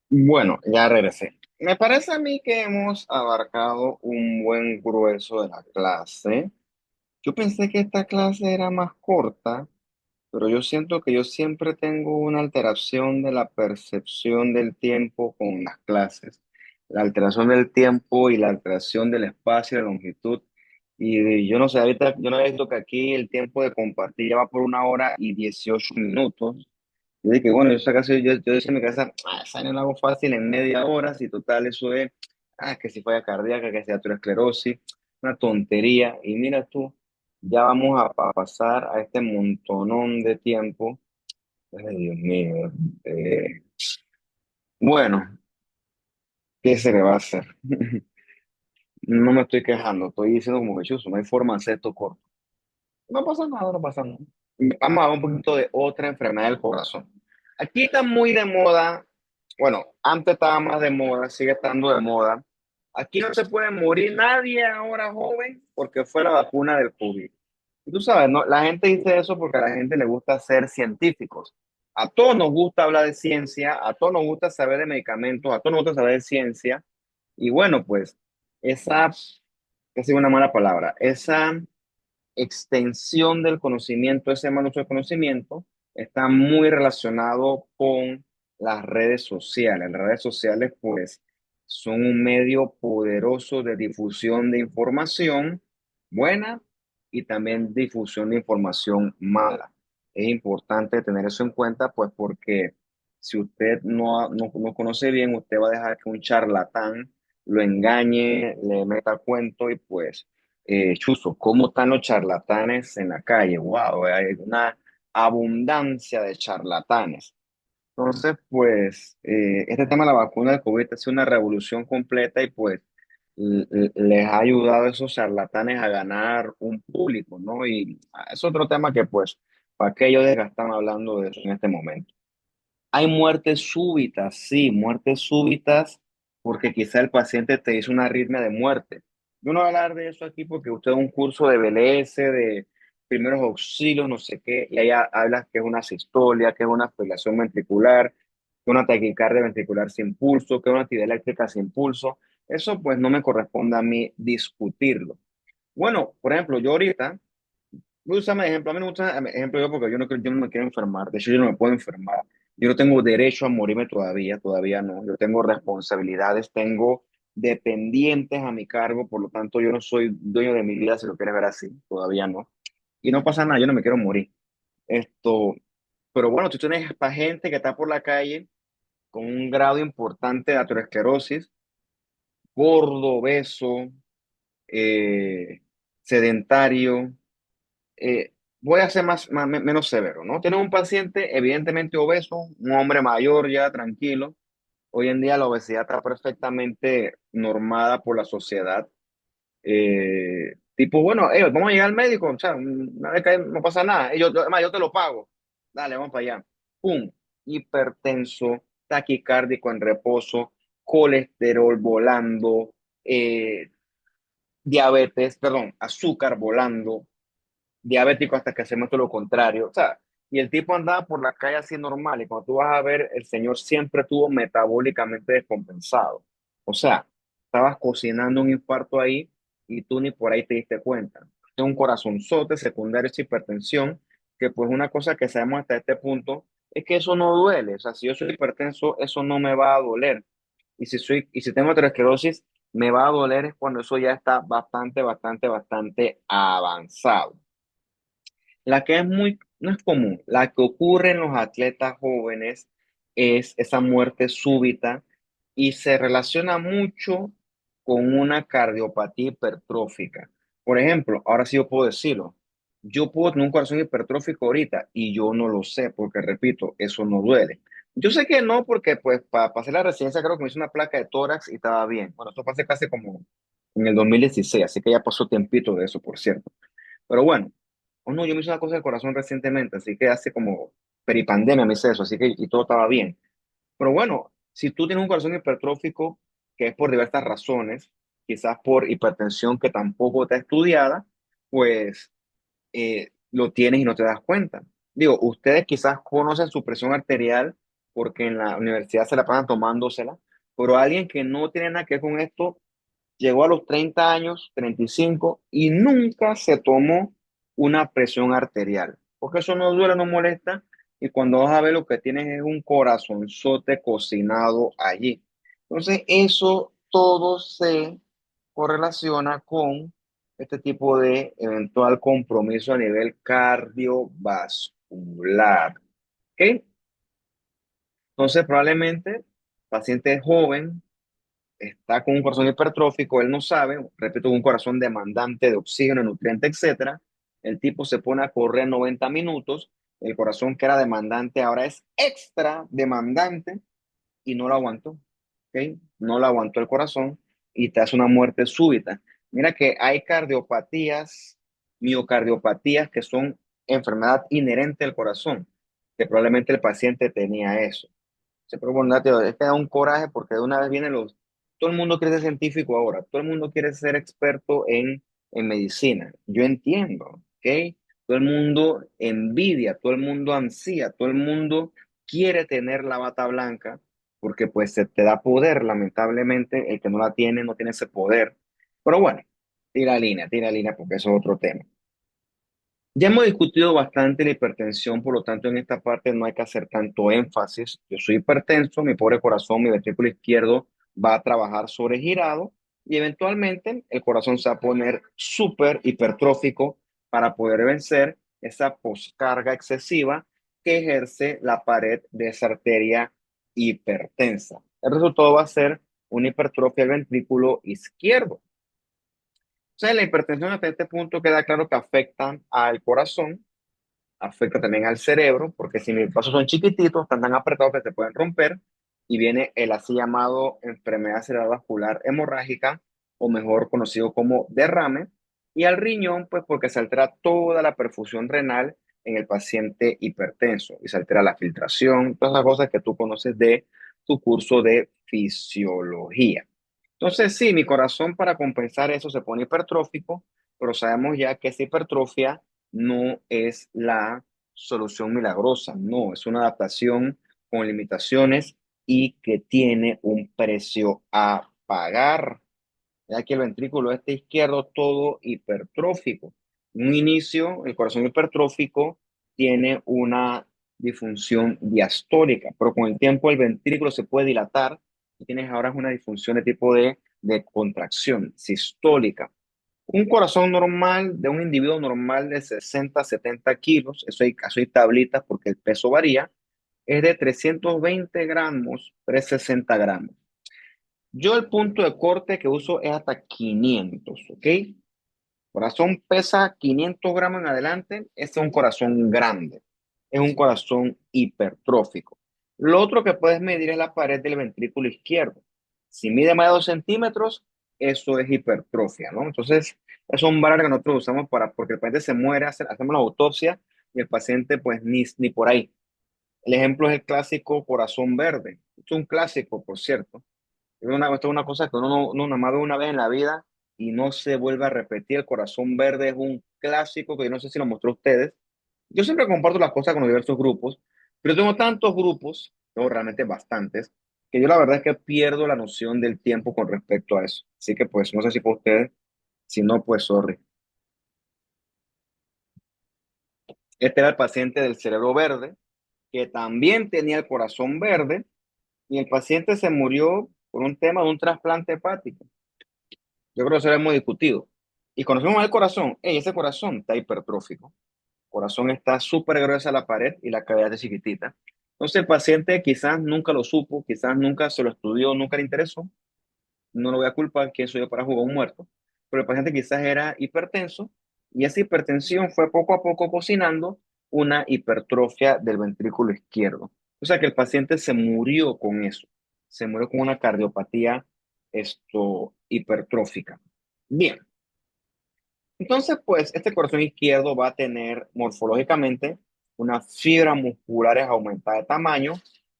Bueno, ya regresé. Me parece a mí que hemos abarcado un buen grueso de la clase. Yo pensé que esta clase era más corta, pero yo siento que yo siempre tengo una alteración de la percepción del tiempo con las clases. La alteración del tiempo y la alteración del espacio y la longitud. Y yo no sé, ahorita yo no he visto que aquí el tiempo de compartir ya va por 1 hora y 18 minutos. Yo dije, bueno, yo, casi, yo decía en mi casa, esa no lo hago fácil en media hora, si total eso es, que si falla cardíaca, que si aterosclerosis, una tontería. Y mira tú, ya vamos a pasar a este montonón de tiempo. Ay, Dios mío. Eh, bueno, ¿qué se le va a hacer? No me estoy quejando, estoy diciendo como que chuzo, no hay forma de hacer esto corto. No pasa nada, no pasa nada. Vamos a hablar un poquito de otra enfermedad del corazón. Aquí está muy de moda, bueno, antes estaba más de moda, sigue estando de moda. Aquí no se puede morir nadie ahora joven porque fue la vacuna del COVID. Y tú sabes, ¿no? La gente dice eso porque a la gente le gusta ser científicos. A todos nos gusta hablar de ciencia, a todos nos gusta saber de medicamentos, a todos nos gusta saber de ciencia. Y bueno, pues esa, casi una mala palabra, esa extensión del conocimiento, ese mal uso del conocimiento, está muy relacionado con las redes sociales. Las redes sociales, pues, son un medio poderoso de difusión de información buena y también difusión de información mala. Es importante tener eso en cuenta, pues, porque si usted no conoce bien, usted va a dejar que un charlatán lo engañe, le meta cuento y pues Chuzo, ¿cómo están los charlatanes en la calle? Wow, hay una abundancia de charlatanes. Entonces, pues, este tema de la vacuna del COVID ha sido una revolución completa y pues les ha ayudado a esos charlatanes a ganar un público, ¿no? Y es otro tema que pues, ¿para qué ellos están hablando de eso en este momento? Hay muertes súbitas, sí, muertes súbitas, porque quizá el paciente te hizo una arritmia de muerte. Yo no voy a hablar de eso aquí porque usted da un curso de BLS, de primeros auxilios, no sé qué, y ahí hablas que es una sistolia, que es una fibrilación ventricular, que es una taquicardia ventricular sin pulso, que es una actividad eléctrica sin pulso. Eso pues no me corresponde a mí discutirlo. Bueno, por ejemplo, yo ahorita voy a usar mi ejemplo. A mí no me gusta ejemplo yo porque yo no me quiero enfermar. De hecho, yo no me puedo enfermar. Yo no tengo derecho a morirme todavía, todavía no. Yo tengo responsabilidades, tengo dependientes a mi cargo, por lo tanto, yo no soy dueño de mi vida, si lo quieres ver así, todavía no. Y no pasa nada, yo no me quiero morir. Esto, pero bueno, tú tienes esta gente que está por la calle con un grado importante de aterosclerosis, gordo, obeso, eh, sedentario, voy a ser menos severo, ¿no? Tienes un paciente evidentemente obeso, un hombre mayor ya, tranquilo. Hoy en día la obesidad está perfectamente normada por la sociedad. Tipo, bueno, vamos a llegar al médico, o sea, una vez que no pasa nada, además, yo te lo pago. Dale, vamos para allá. ¡Pum! Hipertenso, taquicárdico en reposo, colesterol volando, diabetes, perdón, azúcar volando, diabético hasta que hacemos todo lo contrario. O sea, y el tipo andaba por la calle así normal y cuando tú vas a ver, el señor siempre estuvo metabólicamente descompensado. O sea, estabas cocinando un infarto ahí y tú ni por ahí te diste cuenta. Es un corazonzote secundario es hipertensión, que pues una cosa que sabemos hasta este punto es que eso no duele. O sea, si yo soy hipertenso, eso no me va a doler. Y si tengo aterosclerosis, me va a doler es cuando eso ya está bastante avanzado. La que es muy, no es común, la que ocurre en los atletas jóvenes es esa muerte súbita y se relaciona mucho con una cardiopatía hipertrófica. Por ejemplo, ahora sí yo puedo decirlo, yo puedo tener un corazón hipertrófico ahorita y yo no lo sé porque, repito, eso no duele. Yo sé que no porque pues para hacer la residencia creo que me hice una placa de tórax y estaba bien. Bueno, esto pasé casi como en el 2016, así que ya pasó tiempito de eso, por cierto. Pero bueno, o no, yo me hice una cosa del corazón recientemente, así que hace como peripandemia me hice eso, así que y todo estaba bien. Pero bueno, si tú tienes un corazón hipertrófico, que es por diversas razones, quizás por hipertensión que tampoco está estudiada, pues lo tienes y no te das cuenta. Digo, ustedes quizás conocen su presión arterial porque en la universidad se la pasan tomándosela, pero alguien que no tiene nada que ver con esto llegó a los 30 años, 35, y nunca se tomó una presión arterial, porque eso no duele, no molesta, y cuando vas a ver lo que tienes es un corazonzote cocinado allí. Entonces, eso todo se correlaciona con este tipo de eventual compromiso a nivel cardiovascular. ¿Ok? Entonces, probablemente, paciente joven, está con un corazón hipertrófico, él no sabe, repito, un corazón demandante de oxígeno, nutrientes, etcétera. El tipo se pone a correr 90 minutos, el corazón que era demandante ahora es extra demandante y no lo aguantó, ¿ok? No lo aguantó el corazón y te hace una muerte súbita. Mira que hay cardiopatías, miocardiopatías que son enfermedad inherente al corazón, que probablemente el paciente tenía eso. Sí, pero bueno, Nati, es que da un coraje porque de una vez vienen los... Todo el mundo quiere ser científico ahora, todo el mundo quiere ser experto en medicina. Yo entiendo, ¿ok? Todo el mundo envidia, todo el mundo ansía, todo el mundo quiere tener la bata blanca porque pues se te da poder, lamentablemente el que no la tiene no tiene ese poder. Pero bueno, tira línea porque eso es otro tema. Ya hemos discutido bastante la hipertensión, por lo tanto en esta parte no hay que hacer tanto énfasis. Yo soy hipertenso, mi pobre corazón, mi ventrículo izquierdo va a trabajar sobregirado y eventualmente el corazón se va a poner súper hipertrófico para poder vencer esa poscarga excesiva que ejerce la pared de esa arteria hipertensa. El resultado va a ser una hipertrofia del ventrículo izquierdo. O sea, la hipertensión hasta este punto queda claro que afecta al corazón, afecta también al cerebro, porque si mis vasos son chiquititos, están tan apretados que se pueden romper, y viene el así llamado enfermedad cerebrovascular hemorrágica, o mejor conocido como derrame, y al riñón, pues porque se altera toda la perfusión renal en el paciente hipertenso, y se altera la filtración, todas las cosas que tú conoces de tu curso de fisiología. Entonces, sí, mi corazón para compensar eso se pone hipertrófico, pero sabemos ya que esa hipertrofia no es la solución milagrosa, no, es una adaptación con limitaciones y que tiene un precio a pagar. Ya que el ventrículo este izquierdo todo hipertrófico. En un inicio, el corazón hipertrófico tiene una disfunción diastólica, pero con el tiempo el ventrículo se puede dilatar y tienes ahora una disfunción de tipo de contracción sistólica. Un corazón normal de un individuo normal de 60 70 kilos, eso hay tablitas porque el peso varía, es de 320 gramos, 360 gramos. Yo el punto de corte que uso es hasta 500, ¿ok? Corazón pesa 500 gramos en adelante, este es un corazón grande, es un corazón hipertrófico. Lo otro que puedes medir es la pared del ventrículo izquierdo. Si mide más de 2 centímetros, eso es hipertrofia, ¿no? Entonces, es un valor que nosotros usamos porque el paciente se muere, hacemos la autopsia y el paciente pues ni por ahí. El ejemplo es el clásico corazón verde. Es un clásico, por cierto. Esto es una cosa que uno nada más ve una vez en la vida y no se vuelve a repetir. El corazón verde es un clásico que yo no sé si lo mostró a ustedes. Yo siempre comparto las cosas con los diversos grupos, pero tengo tantos grupos, tengo realmente bastantes, que yo la verdad es que pierdo la noción del tiempo con respecto a eso. Así que pues no sé si para ustedes, si no, pues sorry. Este era el paciente del cerebro verde, que también tenía el corazón verde, y el paciente se murió por un tema de un trasplante hepático. Yo creo que eso lo hemos discutido. Y conocemos el corazón. Ey, ese corazón está hipertrófico. El corazón está súper gruesa la pared y la cavidad es chiquitita. Entonces el paciente quizás nunca lo supo, quizás nunca se lo estudió, nunca le interesó. No lo voy a culpar, quién soy yo para jugar un muerto. Pero el paciente quizás era hipertenso y esa hipertensión fue poco a poco cocinando una hipertrofia del ventrículo izquierdo. O sea que el paciente se murió con eso. Se murió con una cardiopatía hipertrófica. Bien, entonces pues este corazón izquierdo va a tener morfológicamente unas fibras musculares aumentadas de tamaño,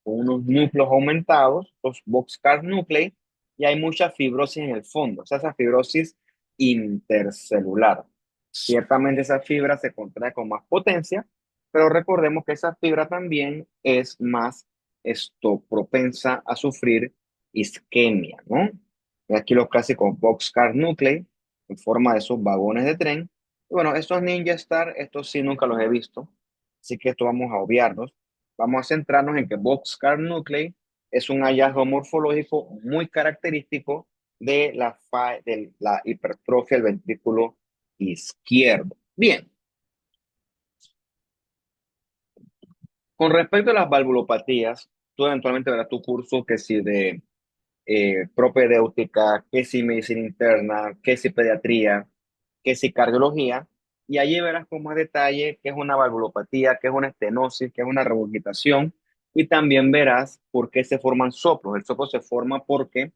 con unos núcleos aumentados, los boxcar nuclei, y hay mucha fibrosis en el fondo, o sea, esa fibrosis intercelular. Ciertamente esa fibra se contrae con más potencia, pero recordemos que esa fibra también es más esto propensa a sufrir isquemia, ¿no? Y aquí los clásicos boxcar nuclei en forma de esos vagones de tren. Y bueno, estos Ninja Star, estos sí nunca los he visto, así que esto vamos a obviarlos. Vamos a centrarnos en que boxcar nuclei es un hallazgo morfológico muy característico de la hipertrofia del ventrículo izquierdo. Bien, con respecto a las valvulopatías, tú eventualmente verás tu curso que si de propedéutica, que si medicina interna, que si pediatría, que si cardiología, y allí verás con más detalle qué es una valvulopatía, qué es una estenosis, qué es una regurgitación, y también verás por qué se forman soplos. El soplo se forma porque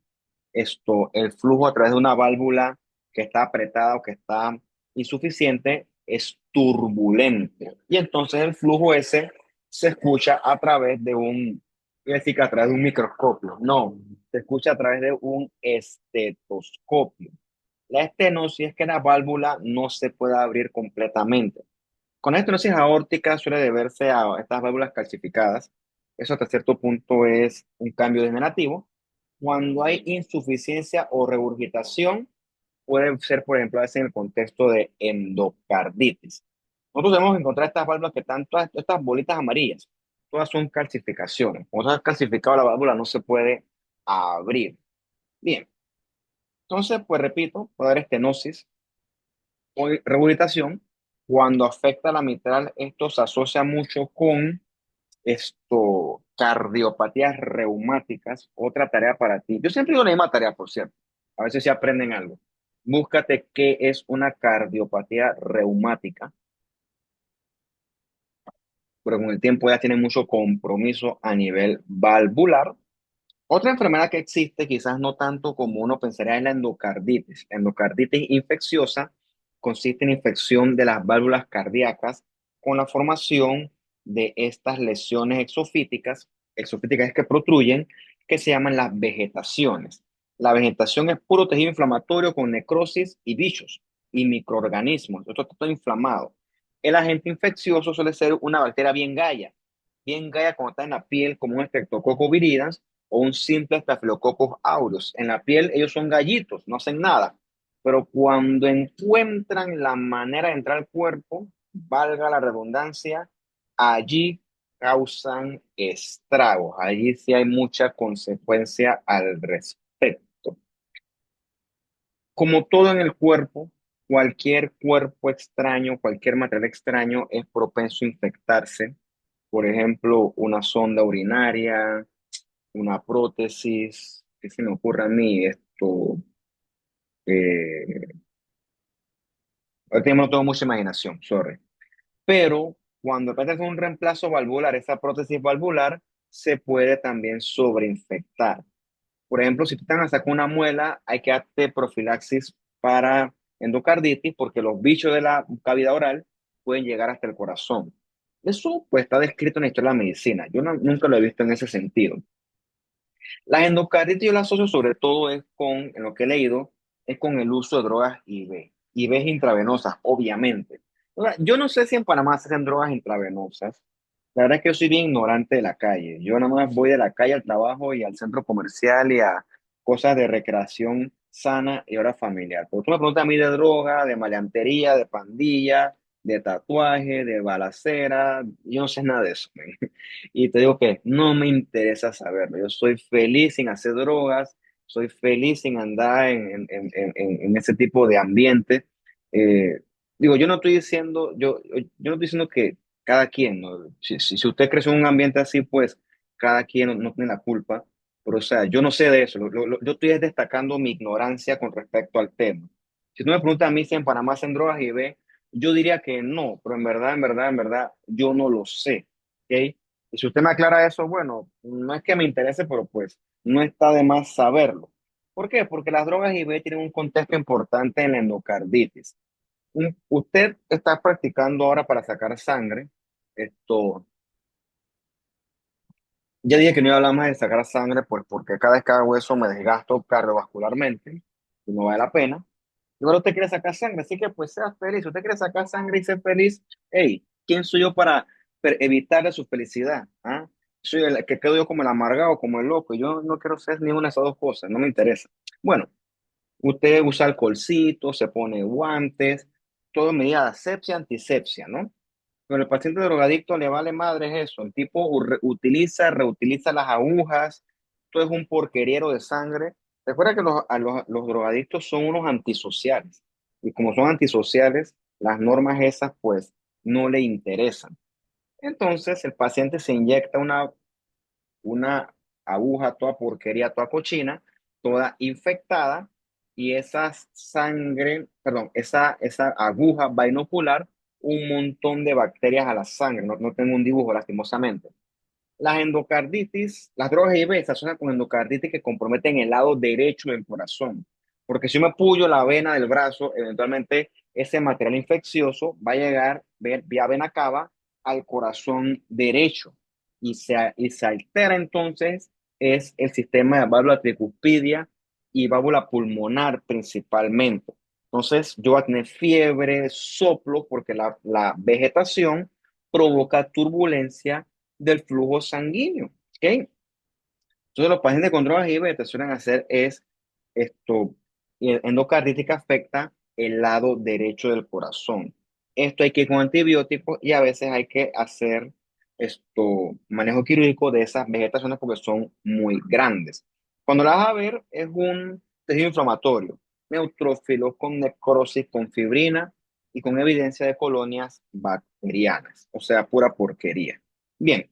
el flujo a través de una válvula que está apretada o que está insuficiente es turbulento. Y entonces el flujo ese se escucha a través de iba a decir que a través de un microscopio. No, se escucha a través de un estetoscopio. La estenosis es que la válvula no se puede abrir completamente. Con la estenosis aórtica suele deberse a estas válvulas calcificadas. Eso hasta cierto punto es un cambio degenerativo. Cuando hay insuficiencia o regurgitación, puede ser, por ejemplo, a veces en el contexto de endocarditis. Nosotros debemos encontrar estas válvulas que están todas estas bolitas amarillas, todas son calcificaciones. Cuando está calcificado la válvula no se puede abrir. Bien, entonces, pues repito, puede haber estenosis o regurgitación. Cuando afecta la mitral, esto se asocia mucho con cardiopatías reumáticas. Otra tarea para ti. Yo siempre digo la misma tarea, por cierto. A veces se aprenden algo. Búscate qué es una cardiopatía reumática, pero con el tiempo ya tiene mucho compromiso a nivel valvular. Otra enfermedad que existe, quizás no tanto como uno pensaría, es la endocarditis. La endocarditis infecciosa consiste en infección de las válvulas cardíacas con la formación de estas lesiones exofíticas que protruyen, que se llaman las vegetaciones. La vegetación es puro tejido inflamatorio con necrosis y bichos y microorganismos. Esto está todo inflamado. El agente infeccioso suele ser una bacteria bien gaya cuando está en la piel, como un Streptococcus viridans o un simple Staphylococcus aureus. En la piel ellos son gallitos, no hacen nada, pero cuando encuentran la manera de entrar al cuerpo, valga la redundancia, allí causan estragos, allí sí hay mucha consecuencia al respecto. Como todo en el cuerpo, cualquier cuerpo extraño, cualquier material extraño es propenso a infectarse. Por ejemplo, una sonda urinaria, una prótesis, ¿qué se me ocurre a mí? Eh, ahorita no tengo mucha imaginación, sorry. Pero cuando tratas con un reemplazo valvular, esa prótesis valvular se puede también sobreinfectar. Por ejemplo, si tú te vas a sacar una muela, hay que darte profilaxis para endocarditis porque los bichos de la cavidad oral pueden llegar hasta el corazón. Eso pues está descrito en la historia de la medicina. Yo nunca lo he visto en ese sentido. La endocarditis yo la asocio sobre todo en lo que he leído, es con el uso de drogas IV. IV intravenosas, obviamente. Ahora, yo no sé si en Panamá se hacen drogas intravenosas. La verdad es que yo soy bien ignorante de la calle. Yo nada más voy de la calle al trabajo y al centro comercial y a cosas de recreación sana y ahora familiar. Pero tú me preguntas a mí de droga, de maleantería, de pandilla, de tatuaje, de balacera, yo no sé nada de eso. Y te digo que no me interesa saberlo. Yo soy feliz sin hacer drogas, soy feliz sin andar en ese tipo de ambiente. Digo, yo no estoy diciendo, yo no estoy diciendo que cada quien, ¿no? Si usted creció en un ambiente así, pues cada quien no tiene la culpa. Pero, o sea, yo no sé de eso. Yo estoy destacando mi ignorancia con respecto al tema. Si tú me preguntas a mí si en Panamá hacen drogas y ve, yo diría que no, pero en verdad, yo no lo sé. ¿Ok? Y si usted me aclara eso, bueno, no es que me interese, pero pues no está de más saberlo. ¿Por qué? Porque las drogas IV tienen un contexto importante en la endocarditis. Usted está practicando ahora para sacar sangre. Esto, ya dije que no iba a hablar más de sacar sangre, pues porque cada vez que hago eso me desgasto cardiovascularmente y no vale la pena. Y ahora usted quiere sacar sangre, así que pues sea feliz. Usted quiere sacar sangre y ser feliz. Hey, ¿quién soy yo para evitarle su felicidad? ¿Ah? Soy el que quedo yo como el amargado, como el loco. Yo no quiero ser ninguna de esas dos cosas, no me interesa. Bueno, usted usa alcoholcito, se pone guantes, todo en medida de asepsia, antisepsia, ¿no? Pero el paciente drogadicto le vale madre eso. El tipo reutiliza las agujas, todo es un porqueriero de sangre. Recuerda que los drogadictos son unos antisociales. Y como son antisociales, las normas esas pues no le interesan. Entonces el paciente se inyecta una aguja toda porquería, toda cochina, toda infectada, y esa sangre, perdón, esa aguja va a inocular un montón de bacterias a la sangre. No, no tengo un dibujo, lastimosamente. Las endocarditis, las drogas IV se asocian con endocarditis que comprometen el lado derecho del corazón. Porque si yo me puyo la vena del brazo, eventualmente ese material infeccioso va a llegar vía vena cava al corazón derecho y se altera entonces es el sistema de válvula tricuspidia y válvula pulmonar principalmente. Entonces yo voy a tener fiebre, soplo, porque la vegetación provoca turbulencia del flujo sanguíneo. ¿Ok? Entonces, los pacientes con drogas IV te suelen hacer es esto, y el endocarditis que afecta el lado derecho del corazón. Esto hay que ir con antibióticos y a veces hay que hacer manejo quirúrgico de esas vegetaciones porque son muy grandes. Cuando la vas a ver, es un tejido inflamatorio, neutrófilo con necrosis, con fibrina y con evidencia de colonias bacterianas, o sea, pura porquería. Bien.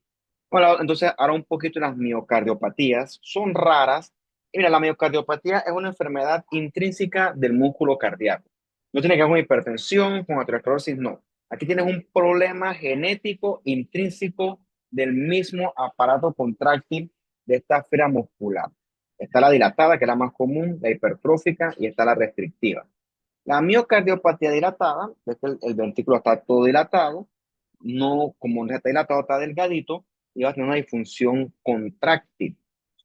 Bueno, entonces ahora un poquito las miocardiopatías son raras. Y mira, la miocardiopatía es una enfermedad intrínseca del músculo cardíaco. No tiene que ver con hipertensión, con aterosclerosis, no. Aquí tienes un problema genético intrínseco del mismo aparato contráctil de esta esfera muscular. Está la dilatada, que es la más común, la hipertrófica, y está la restrictiva. La miocardiopatía dilatada, es que el ventrículo está todo dilatado, no, como no está dilatado, está delgadito, y va a tener una disfunción contráctil.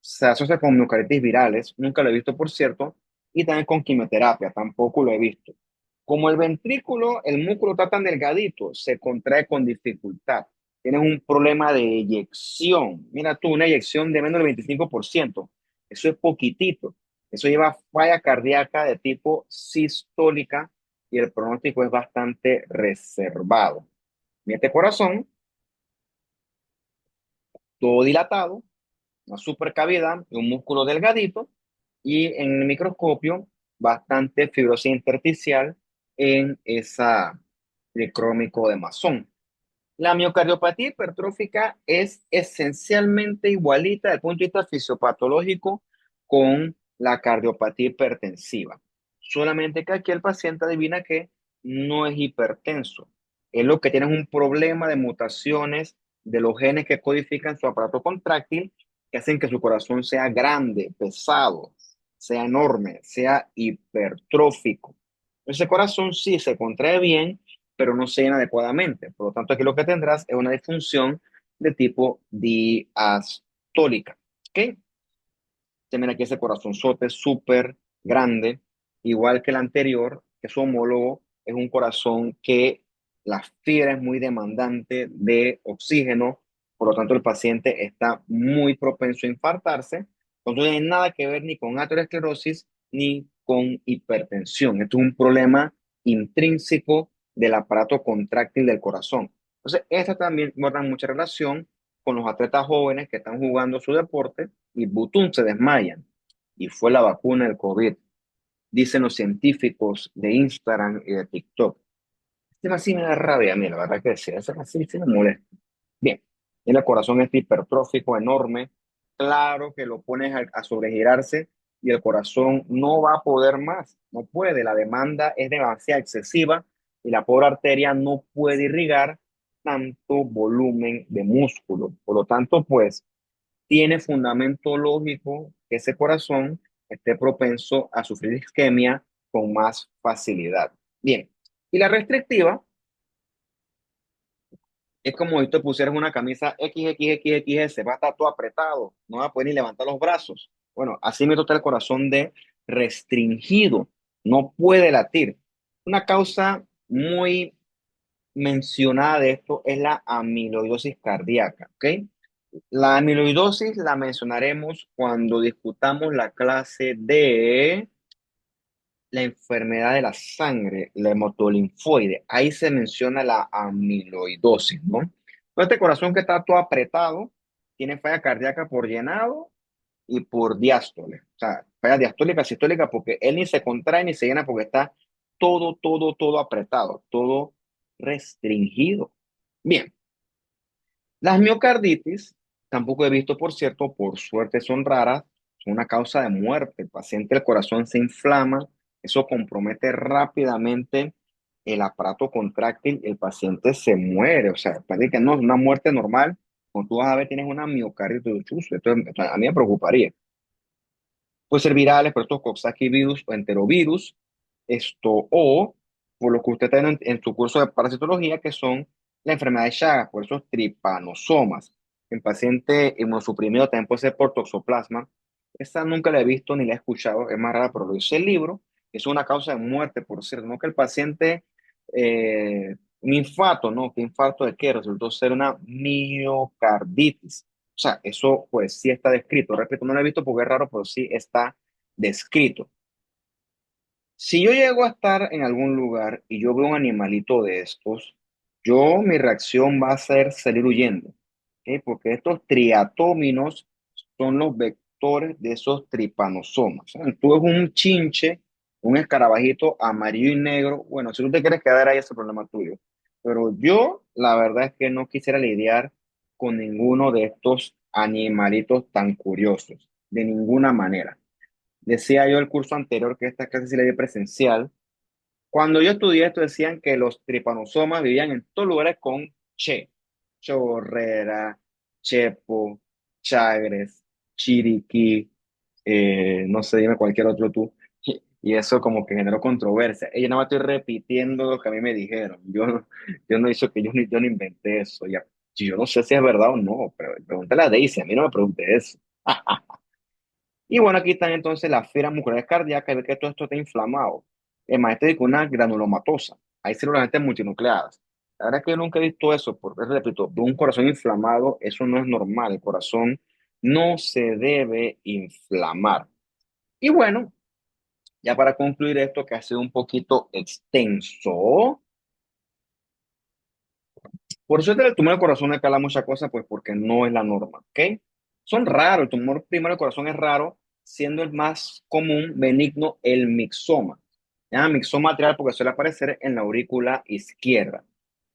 Se asocia con miocarditis virales, nunca lo he visto, por cierto, y también con quimioterapia, tampoco lo he visto. Como el ventrículo, el músculo está tan delgadito, se contrae con dificultad. Tienes un problema de eyección. Mira tú, una eyección de menos del 25%. Eso es poquitito. Eso lleva falla cardíaca de tipo sistólica y el pronóstico es bastante reservado. Mira este corazón, todo dilatado, una supercavidad y un músculo delgadito, y en el microscopio bastante fibrosis intersticial en esa crómico de Masón. La miocardiopatía hipertrófica es esencialmente igualita desde el punto de vista fisiopatológico con la cardiopatía hipertensiva. Solamente que aquí el paciente adivina que no es hipertenso. Es lo que tiene es un problema de mutaciones de los genes que codifican su aparato contráctil que hacen que su corazón sea grande, pesado, sea enorme, sea hipertrófico. Ese corazón sí se contrae bien, pero no se llena adecuadamente. Por lo tanto, aquí lo que tendrás es una disfunción de tipo diastólica. ¿Ok? También aquí ese corazonzote súper grande, igual que el anterior, que su homólogo es un corazón que la fibra es muy demandante de oxígeno, por lo tanto el paciente está muy propenso a infartarse. Entonces no hay nada que ver ni con aterosclerosis ni con hipertensión. Esto es un problema intrínseco del aparato contráctil del corazón. Entonces, esta también guarda mucha relación con los atletas jóvenes que están jugando su deporte y Butum se desmayan. Y fue la vacuna del COVID, dicen los científicos de Instagram y de TikTok. Este así me da rabia a mí, la verdad que sí, ese así sí me molesta. Bien, y el corazón es hipertrófico, enorme, claro que lo pones a sobregirarse y el corazón no va a poder más, no puede, la demanda es demasiado excesiva y la pobre arteria no puede irrigar tanto volumen de músculo. Por lo tanto, pues tiene fundamento lógico que ese corazón esté propenso a sufrir isquemia con más facilidad. Bien, y la restrictiva es como si te pusieras una camisa XXXXS, va a estar todo apretado, no va a poder ni levantar los brazos. Bueno, así me está el corazón de restringido, no puede latir. Una causa muy mencionada de esto es la amiloidosis cardíaca, ¿ok? La amiloidosis la mencionaremos cuando discutamos la clase de la enfermedad de la sangre, la hematolinfoide. Ahí se menciona la amiloidosis, ¿no? Este corazón que está todo apretado, tiene falla cardíaca por llenado y por diástole. O sea, falla diastólica, sistólica, porque él ni se contrae ni se llena porque está todo apretado, todo restringido. Bien, las miocarditis, tampoco he visto, por cierto, por suerte son raras, son una causa de muerte. El paciente, el corazón se inflama, eso compromete rápidamente el aparato contráctil, el paciente se muere. O sea, parece que no es una muerte normal. Cuando tú vas a ver, tienes una miocarditis, chuzo. Esto a mí me preocuparía. Puede ser virales, por estos Coxsackie virus o enterovirus, o por lo que usted está en su curso de parasitología, que son la enfermedad de Chagas, por esos tripanosomas. En paciente inmunosuprimido también puede ser por toxoplasma. Esta nunca la he visto ni la he escuchado, es más rara, pero lo dice el libro. Es una causa de muerte, por cierto, no que el paciente, un infarto, ¿no? ¿Qué infarto de qué? Resultó ser una miocarditis. O sea, eso pues sí está descrito. Repito, no lo he visto porque es raro, pero sí está descrito. Si yo llego a estar en algún lugar y yo veo un animalito de estos, mi reacción va a ser salir huyendo, ¿ok? Porque estos triatóminos son los vectores de esos tripanosomas. O sea, tú ves un chinche, un escarabajito amarillo y negro, bueno, si tú te quieres quedar ahí, ese problema tuyo. Pero yo, la verdad es que no quisiera lidiar con ninguno de estos animalitos tan curiosos, de ninguna manera. Decía yo el curso anterior que esta clase sí la di presencial. Cuando yo estudié esto decían que los tripanosomas vivían en todos lugares con Che, Chorrera, Chepo, Chagres, Chiriquí, no sé, dime cualquier otro tú. Y eso como que generó controversia. Ella nada más estoy repitiendo lo que a mí me dijeron. Yo no hice que yo no inventé eso. Ya, yo no sé si es verdad o no, pero pregúntale a Daisy, a mí no me pregunte eso. Y bueno, aquí están entonces las fibras musculares cardíacas y ve que todo esto está inflamado. El maestro dice una granulomatosa. Hay células multinucleadas. La verdad es que yo nunca he visto eso, porque repito, de un corazón inflamado, eso no es normal. El corazón no se debe inflamar. Y bueno, ya para concluir esto que ha sido un poquito extenso, por suerte el tumor del corazón escala muchas cosas, pues porque no es la norma, ¿ok? Son raros, el tumor primero del corazón es raro, siendo el más común benigno el mixoma. ¿Ya? Mixoma atrial porque suele aparecer en la aurícula izquierda.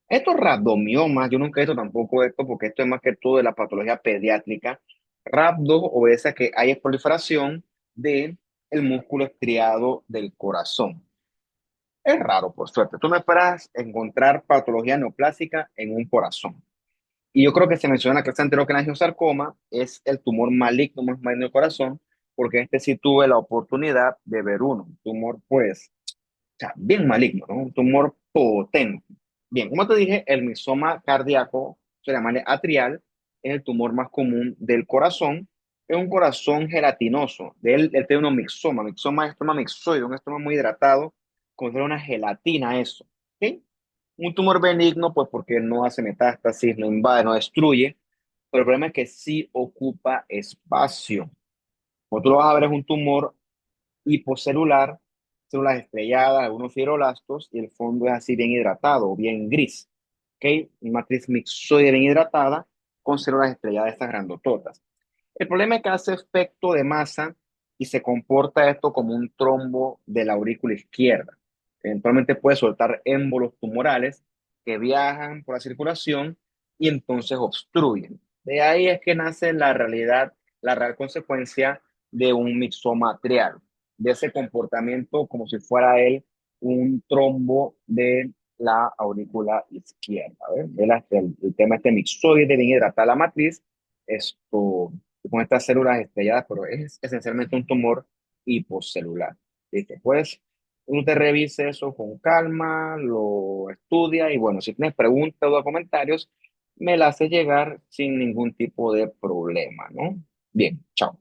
Estos rabdomiomas, yo nunca he visto tampoco esto porque esto es más que todo de la patología pediátrica. Rabdo obedece a que hay proliferación del músculo estriado del corazón. Es raro, por suerte. Tú no esperas encontrar patología neoplásica en un corazón. Y yo creo que se menciona que el anterior que el angiosarcoma es el tumor maligno más maligno del corazón, porque este sí tuve la oportunidad de ver uno, un tumor pues, o sea, bien maligno, ¿no? Un tumor potente. Bien, como te dije, el misoma cardíaco, se llama atrial, es el tumor más común del corazón. Es un corazón gelatinoso. Él tiene un mixoma. Mixoma es estroma mixoide, un estroma muy hidratado, contiene una gelatina, eso. ¿Ok? Un tumor benigno, pues porque no hace metástasis, no invade, no destruye, pero el problema es que sí ocupa espacio. Como tú lo vas a ver, es un tumor hipocelular, células estrelladas, algunos fibroblastos, y el fondo es así bien hidratado, bien gris. ¿Ok? Una matriz mixoide bien hidratada con células estrelladas, estas grandototas. El problema es que hace efecto de masa y se comporta esto como un trombo de la aurícula izquierda. Eventualmente puede soltar émbolos tumorales que viajan por la circulación y entonces obstruyen. De ahí es que nace la realidad, la real consecuencia de un mixoma atrial, de ese comportamiento como si fuera él un trombo de la aurícula izquierda. El tema este mixoide, bien hidratada la matriz, esto con estas células estrelladas, pero es esencialmente un tumor hipocelular. ¿Listo? Pues uno te revise eso con calma, lo estudia y bueno, si tienes preguntas o comentarios, me las haces llegar sin ningún tipo de problema, ¿no? Bien, chao.